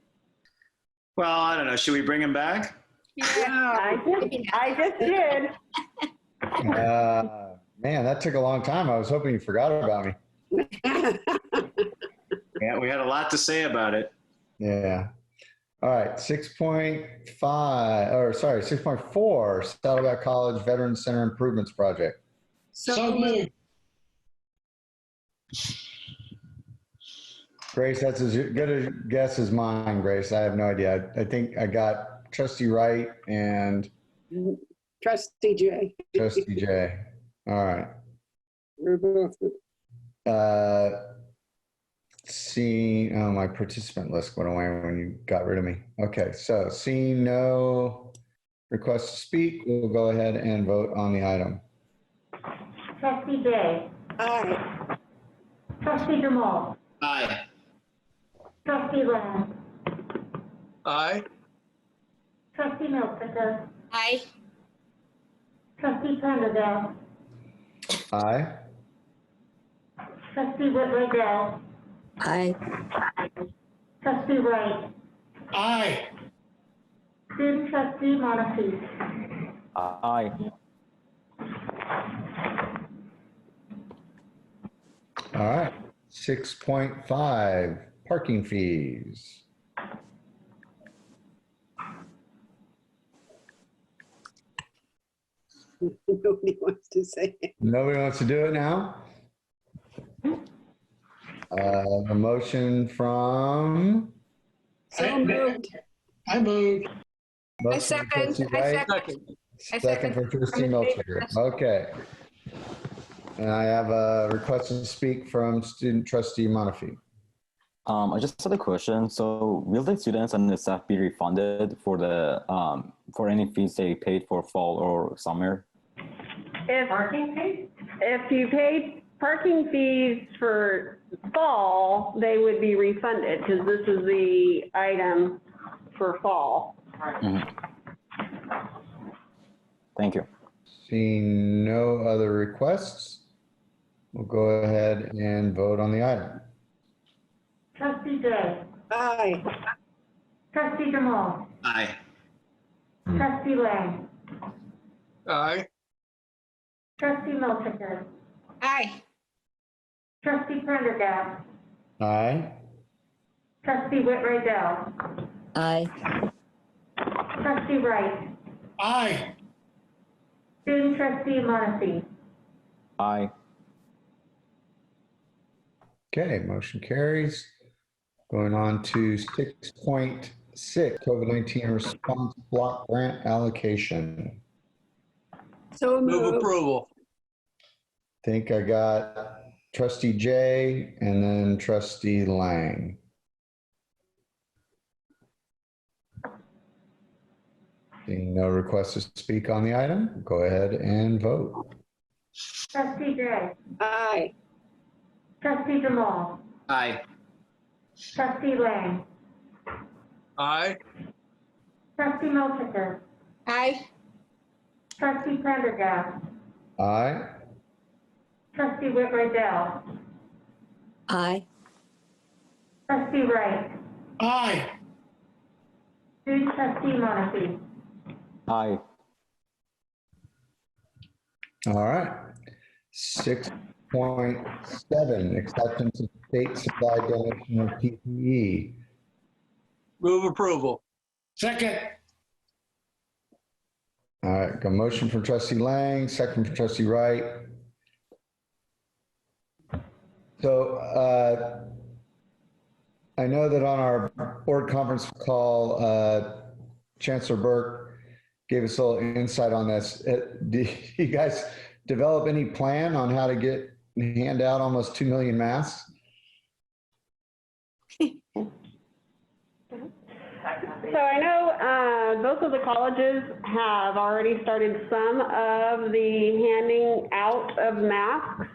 Well, I don't know, should we bring him back? I just did. Man, that took a long time. I was hoping you forgot about me. Yeah, we had a lot to say about it. Yeah. All right, 6.4, Saddleback College Veterans Center Improvements Project. So moved. Grace, that's as good a guess as mine, Grace. I have no idea. I think I got Trustee Wright and Trustee Jay. Trustee Jay. All right. We're both. Seeing, oh, my participant list went away when you got rid of me. Okay, so seeing no request to speak, we'll go ahead and vote on the item. Trustee Gay. Aye. Trustee Jamal. Aye. Trustee Lang. Aye. Trustee Milton. Aye. Trustee Prendergast. Aye. Trustee Whitwright-Dell. Aye. Trustee Wright. Aye. Student trustee Menefee. Aye. All right, 6.5, parking fees. Nobody wants to say it. Nobody wants to do it now? A motion from? So moved. I moved. Motion from second. Trustee Wright. Second from Trustee Milchiker. Okay. And I have a request to speak from student trustee Menefee. I just had a question. So will the students and the staff be refunded for the for any fees they paid for fall or summer? If you paid parking fees for fall, they would be refunded because this is the item for fall. Mhm. Thank you. Seeing no other requests, we'll go ahead and vote on the item. Trustee Gay. Aye. Trustee Jamal. Aye. Trustee Lang. Aye. Trustee Milchiker. Aye. Trustee Prendergast. Aye. Trustee Whitwright-Dell. Aye. Trustee Wright. Aye. Student trustee Menefee. Aye. Okay, motion carries. Going on to 6.6, COVID-19 response block grant allocation. So Move moved. approval. Think I got Trustee Jay and then Trustee Lang. Seeing no requests to speak on the item, go ahead and vote. Trustee Gray. Aye. Trustee Jamal. Aye. Trustee Lang. Aye. Trustee Milchiker. Aye. Trustee Prendergast. Aye. Trustee Whitwright-Dell. Aye. Trustee Wright. Aye. Student trustee Monacy. Aye. All right. 6.7, acceptance of state supply donation of PPE. Move approval. Second. All right, got a motion from trustee Lang, second from trustee Wright. So I know that on our board conference call, Chancellor Burke gave us a little insight on this. Do you guys develop any plan on how to hand out almost 2 million masks? So I know both of the colleges have already started some of the handing out of masks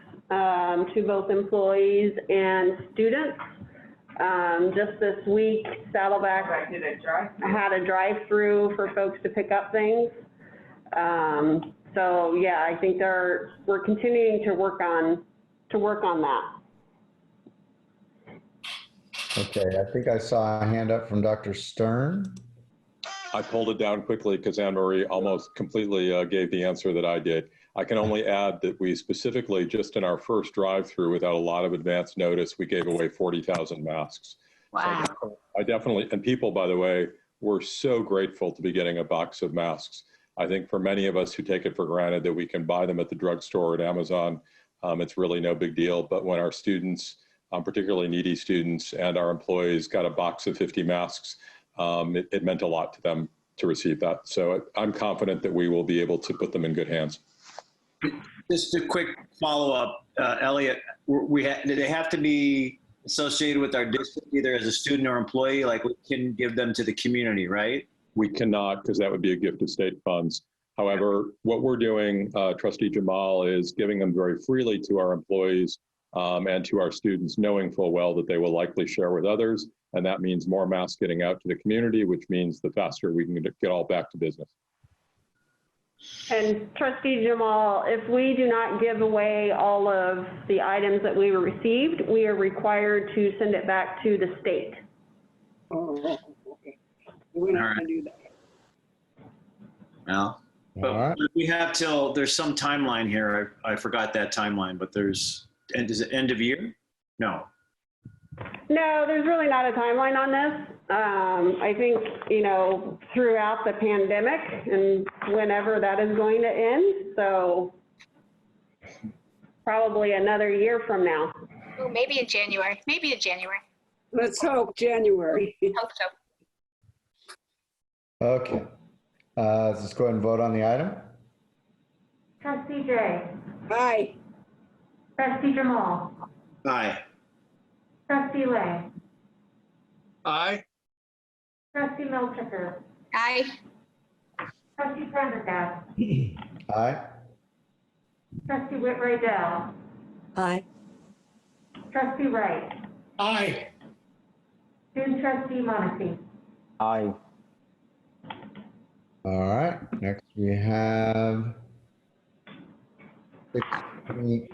to both employees and students. Just this week, Saddleback had a drive-through for folks to pick up things. So yeah, I think we're continuing to work on that. Okay, I think I saw a hand up from Dr. Stern. I pulled it down quickly because Anne Marie almost completely gave the answer that I did. I can only add that we specifically, just in our first drive-through, without a lot of advance notice, we gave away 40,000 masks. Wow. So I definitely, and people, by the way, were so grateful to be getting a box of masks. I think for many of us who take it for granted that we can buy them at the drugstore or at Amazon, it's really no big deal. But when our students, particularly needy students, and our employees got a box of 50 masks, it meant a lot to them to receive that. So I'm confident that we will be able to put them in good hands. Just a quick follow-up, Elliot, do they have to be associated with our district either as a student or employee? Like we can give them to the community, right? We cannot, because that would be a gift of state funds. However, what we're doing, Trustee Jamal, is giving them very freely to our employees and to our students, knowing full well that they will likely share with others. And that means more masks getting out to the community, which means the faster we can get all back to business. And Trustee Jamal, if we do not give away all of the items that we received, we are required to send it back to the state. Oh, okay. We're not going to do that. Well, but we have there's some timeline here. I forgot that timeline, but is it end of year? No. No, there's really not a timeline on this. I think, throughout the pandemic and whenever that is going to end, so probably another year from now. Oh, maybe in January. Let's hope January. Hope so. Okay. Let's go ahead and vote on the item. Trustee Jay. Aye. Trustee Jamal. Aye. Trustee Lang. Aye. Trustee Milchiker. Aye. Trustee Prendergast. Aye. Trustee Whit-Rydell. Aye. Trustee Wright. Aye. Student trustee Monacy. Aye. All right, next we have 6.8,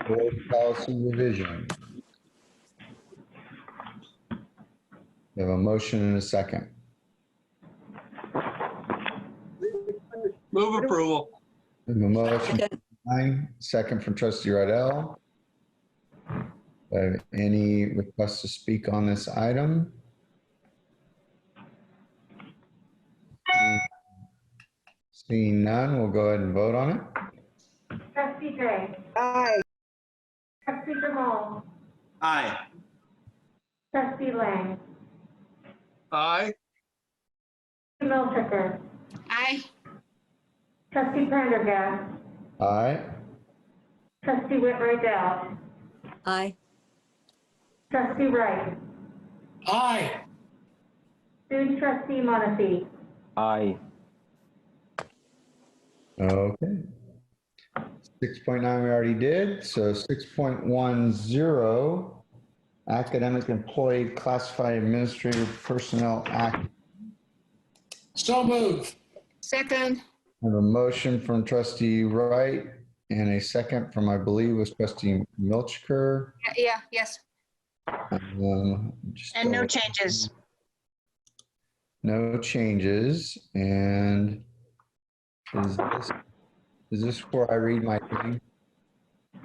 board policy revision. We have a motion and a second. Move approval. We have a motion from Lang, second from trustee Rydell. Any requests to speak on this item? Seeing none, we'll go ahead and vote on it. Trustee Jay. Aye. Trustee Jamal. Aye. Trustee Lang. Aye. Trustee Milchiker. Aye. Trustee Prendergast. Aye. Trustee Whit-Rydell. Aye. Trustee Wright. Aye. Student trustee Monacy. Aye. Okay. 6.9 we already did, so 6.10, Academic Employee Classified Administrative Personnel Act. So move. Second. I have a motion from trustee Wright and a second from, I believe, was trustee Milchker. Yes. And no changes. No changes. And is this where I read my name?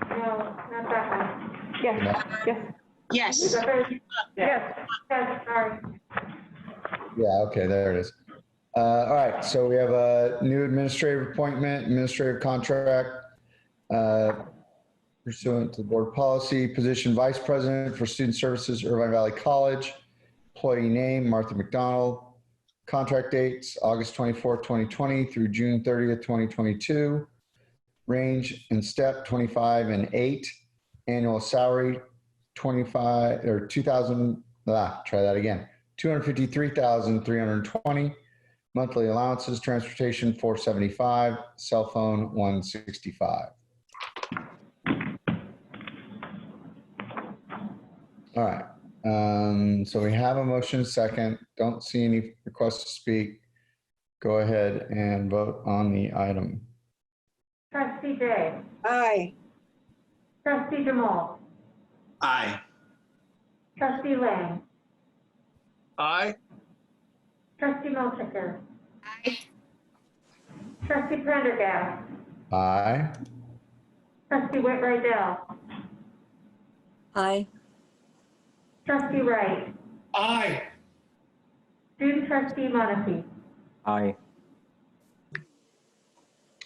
No, not that one. Yes, yes. Yes. Yes, yes, sorry. Yeah, okay, there it is. All right, so we have a new administrative appointment, administrative contract pursuant to board policy, position vice president for student services, Irvine Valley College. Employee name, Martha McDonald. Contract dates, August 24th, 2020 through June 30th, 2022. Range and step 25 and 8. Annual salary 25 or 2,000, try that again. 253,320. Monthly allowances, transportation 475, cell phone 165. All right. So we have a motion second. Don't see any requests to speak. Go ahead and vote on the item. Trustee Day. Aye. Trustee Jamal. Aye. Trustee Lang. Aye. Trustee Milchiker. Aye. Trustee Prendergast. Aye. Trustee Whitwright-Dell. Aye. Trustee Wright. Aye. Student Trustee Monacy. Aye.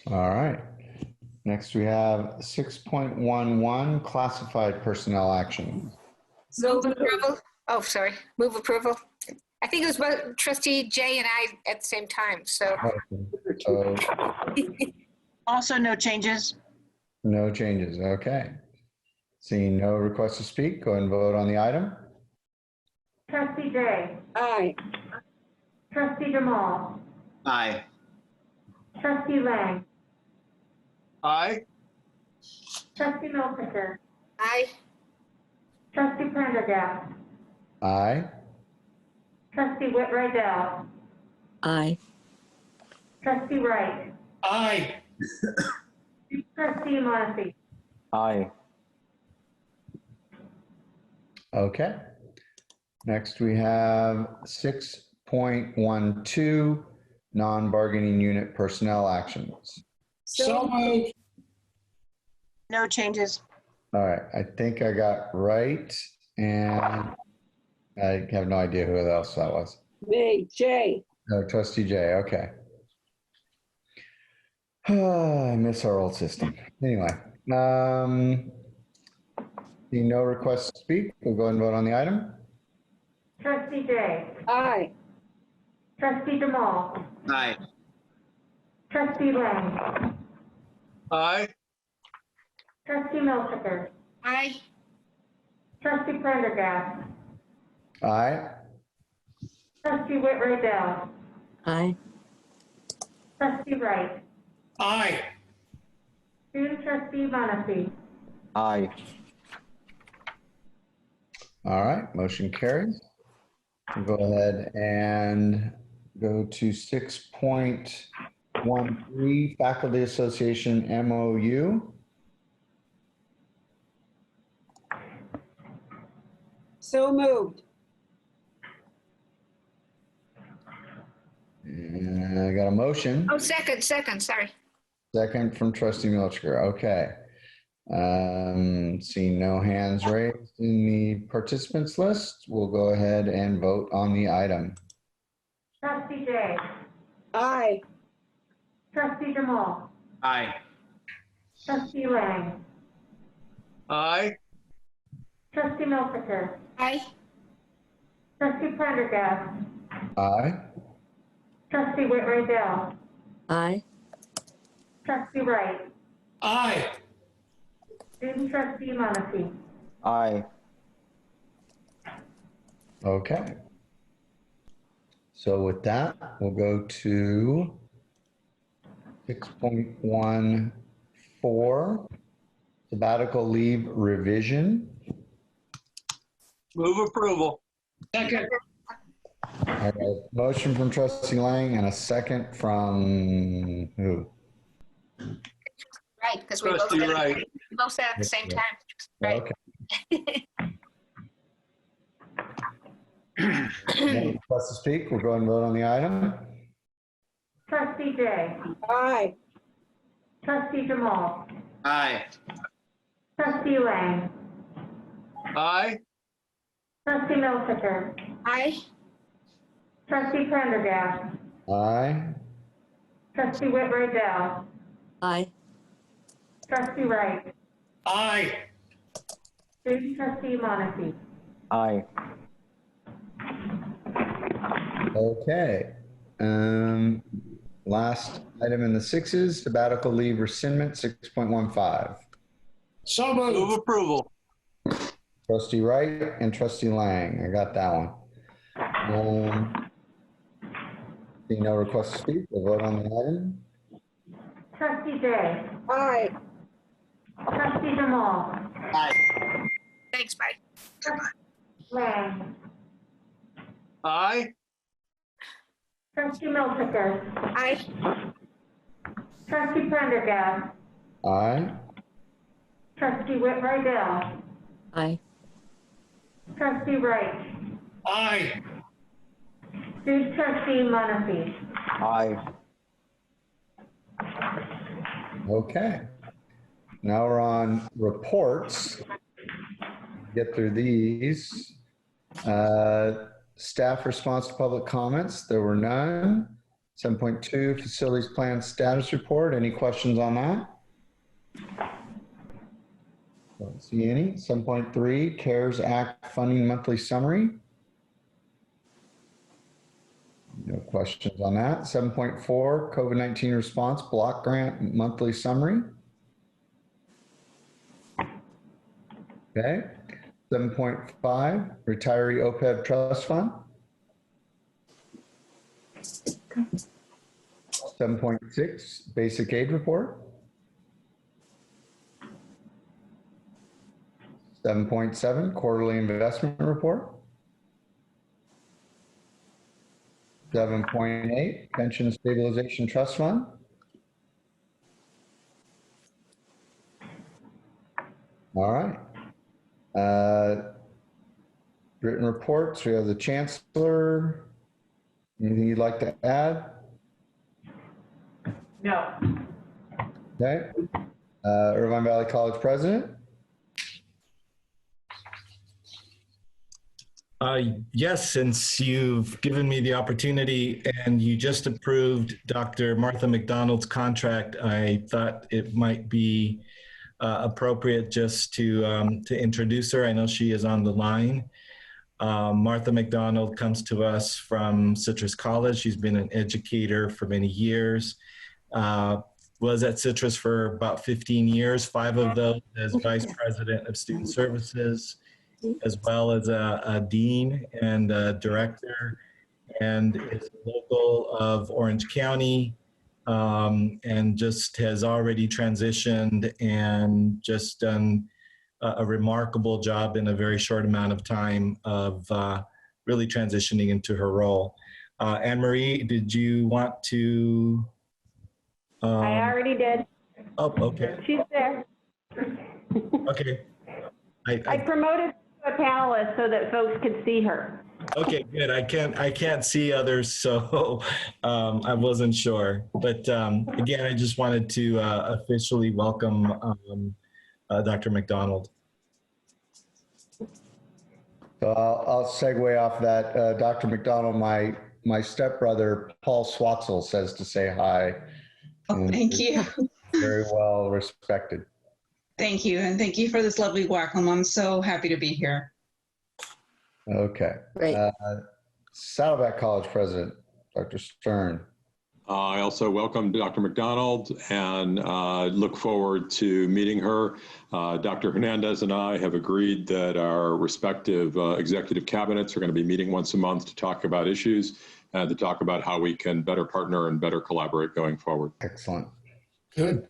All right. Next, we have 6.11 classified personnel action. Move approval. Oh, sorry. Move approval. I think it was both trustee Jay and I at the same time, so. So Also no changes. no changes. Okay. Seeing no requests to speak, go ahead and vote on the item. Trustee Day. Aye. Trustee Jamal. Aye. Trustee Lang. Aye. Trustee Milchiker. Aye. Trustee Prendergast. Aye. Trustee Whitwright-Dell. Aye. Trustee Wright. Aye. Trustee Monacy. Aye. Okay. Next, we have 6.12 non-bargaining unit personnel actions. So moved. No changes. All right, I think I got right, and I have no idea who else that was. Me, Jay. No, Trustee Jay, okay. I miss our old system. Anyway, seeing no requests to speak, we'll go ahead and vote on the item. Trustee Day. Aye. Trustee Jamal. Aye. Trustee Lang. Aye. Trustee Milchiker. Aye. Trustee Prendergast. Aye. Trustee Whitwright-Dell. Aye. Trustee Wright. Aye. Student Trustee Monacy. Aye. All right, motion carries. We'll go ahead and go to 6.13 Faculty Association MOU. So moved. And I got a motion. Oh, second, sorry. Second from Trustee Milchker. Okay. Seeing no hands raised in the participants list, we'll go ahead and vote on the item. Trustee Day. Aye. Trustee Jamal. Aye. Trustee Lang. Aye. Trustee Milchiker. Aye. Trustee Prendergast. Aye. Trustee Whitwright-Dell. Aye. Trustee Wright. Aye. Student Trustee Monacy. Aye. Okay. So with that, we'll go to 6.14, sabbatical leave revision. Move approval. Second. All right, motion from Trustee Lang and a second from who? Right, because we both Trustee said Wright. we both said at the same time. Right. Okay. No request to speak. We'll go ahead and vote on the item. Trustee Jay. Aye. Trustee Jamal. Aye. Trustee Lang. Aye. Trustee Milchiker. Aye. Trustee Prendergast. Aye. Trustee Whit-Rydell. Aye. Trustee Wright. Aye. Student Trustee Monteith. Aye. Okay. Last item in the sixes, sabbatical leave rescindment, 6.15. So Move moved. approval. Trustee Wright and Trustee Lang. I got that one. Seeing no request to speak, we'll vote on the item. Trustee Jay. Aye. Trustee Jamal. Aye. Thanks, bye. Lang. Aye. Trustee Milchiker. Aye. Trustee Prendergast. Aye. Trustee Whit-Rydell. Aye. Trustee Wright. Aye. Student Trustee Monteith. Aye. Okay. Now we're on reports. Get through these. Staff response to public comments. There were none. 7.2 facilities plan status report. Any questions on that? Don't see any. 7.3 CARES Act funding monthly summary. No questions on that. 7.4 COVID-19 response block grant monthly summary. Okay. 7.5 retiree OPEB trust fund. 7.6 basic aid report. 7.7 quarterly investment report. 7.8 pension stabilization trust fund. All right. Written reports, we have the chancellor. Anything you'd like to add? No. Okay. Irvine Valley College president. Yes, since you've given me the opportunity and you just approved Dr. Martha McDonald's contract, I thought it might be appropriate just to introduce her. I know she is on the line. Martha McDonald comes to us from Citrus College. She's been an educator for many years. Was at Citrus for about 15 years, 5 of those as Vice President of Student Services, as well as a dean and a director, and is local of Orange County, and just has already transitioned and just done a remarkable job in a very short amount of time of really transitioning into her role. Anne Marie, did you want to? I already did. Oh, okay. She's there. Okay. I promoted to a panelist so that folks could see her. Okay, good. I can't see others, so I wasn't sure. But again, I just wanted to officially welcome Dr. McDonald. So I'll segue off that. Dr. McDonald, my stepbrother, Paul Swatzel, says to say hi. Oh, thank you. Very well respected. Thank you. And thank you for this lovely welcome. I'm so happy to be here. Okay. Great. Saddleback College president, Dr. Stern. I also welcome Dr. McDonald and look forward to meeting her. Dr. Hernandez and I have agreed that our respective executive cabinets are going to be meeting once a month to talk about issues and to talk about how we can better partner and better collaborate going forward. Excellent. Good.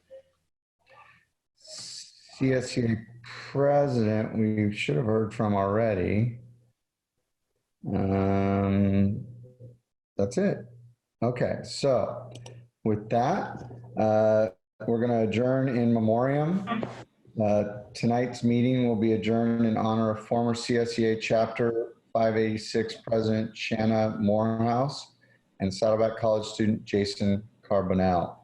CSCA president, we should have heard from already. That's it. Okay, so with that, we're going to adjourn in memoriam. Tonight's meeting will be adjourned in honor of former CSEA Chapter 586 President Shanna Morehouse, and Saddleback College student Jason Carbonell.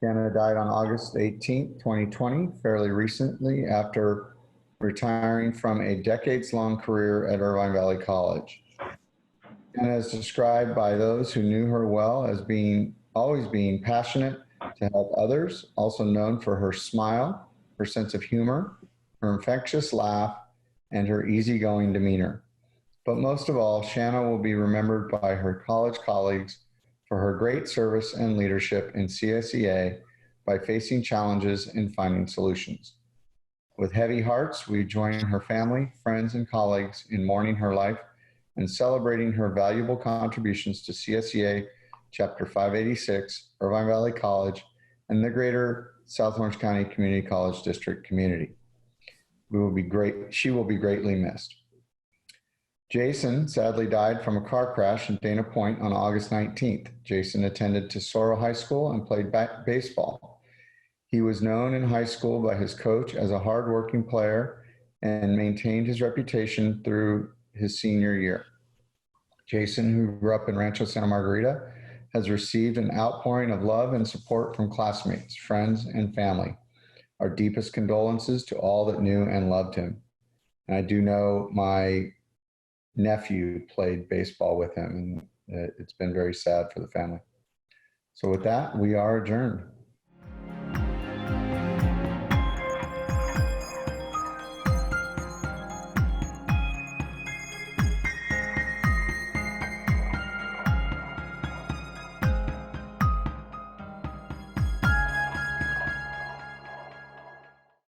Shanna died on August 18, 2020, fairly recently after retiring from a decades-long career at Irvine Valley College. Shanna is described by those who knew her well as always being passionate to help others, also known for her smile, her sense of humor, her infectious laugh, and her easygoing demeanor. But most of all, Shanna will be remembered by her college colleagues for her great service and leadership in CSEA by facing challenges and finding solutions. With heavy hearts, we join her family, friends, and colleagues in mourning her life and celebrating her valuable contributions to CSEA Chapter 586, Irvine Valley College, and the greater South Orange County Community College District community. She will be greatly missed. Jason sadly died from a car crash in Dana Point on August 19th. Jason attended Tesoro High School and played baseball. He was known in high school by his coach as a hardworking player and maintained his reputation through his senior year. Jason, who grew up in Rancho Santa Margarita, has received an outpouring of love and support from classmates, friends, and family. Our deepest condolences to all that knew and loved him. And I do know my nephew played baseball with him, and it's been very sad for the family. So with that, we are adjourned.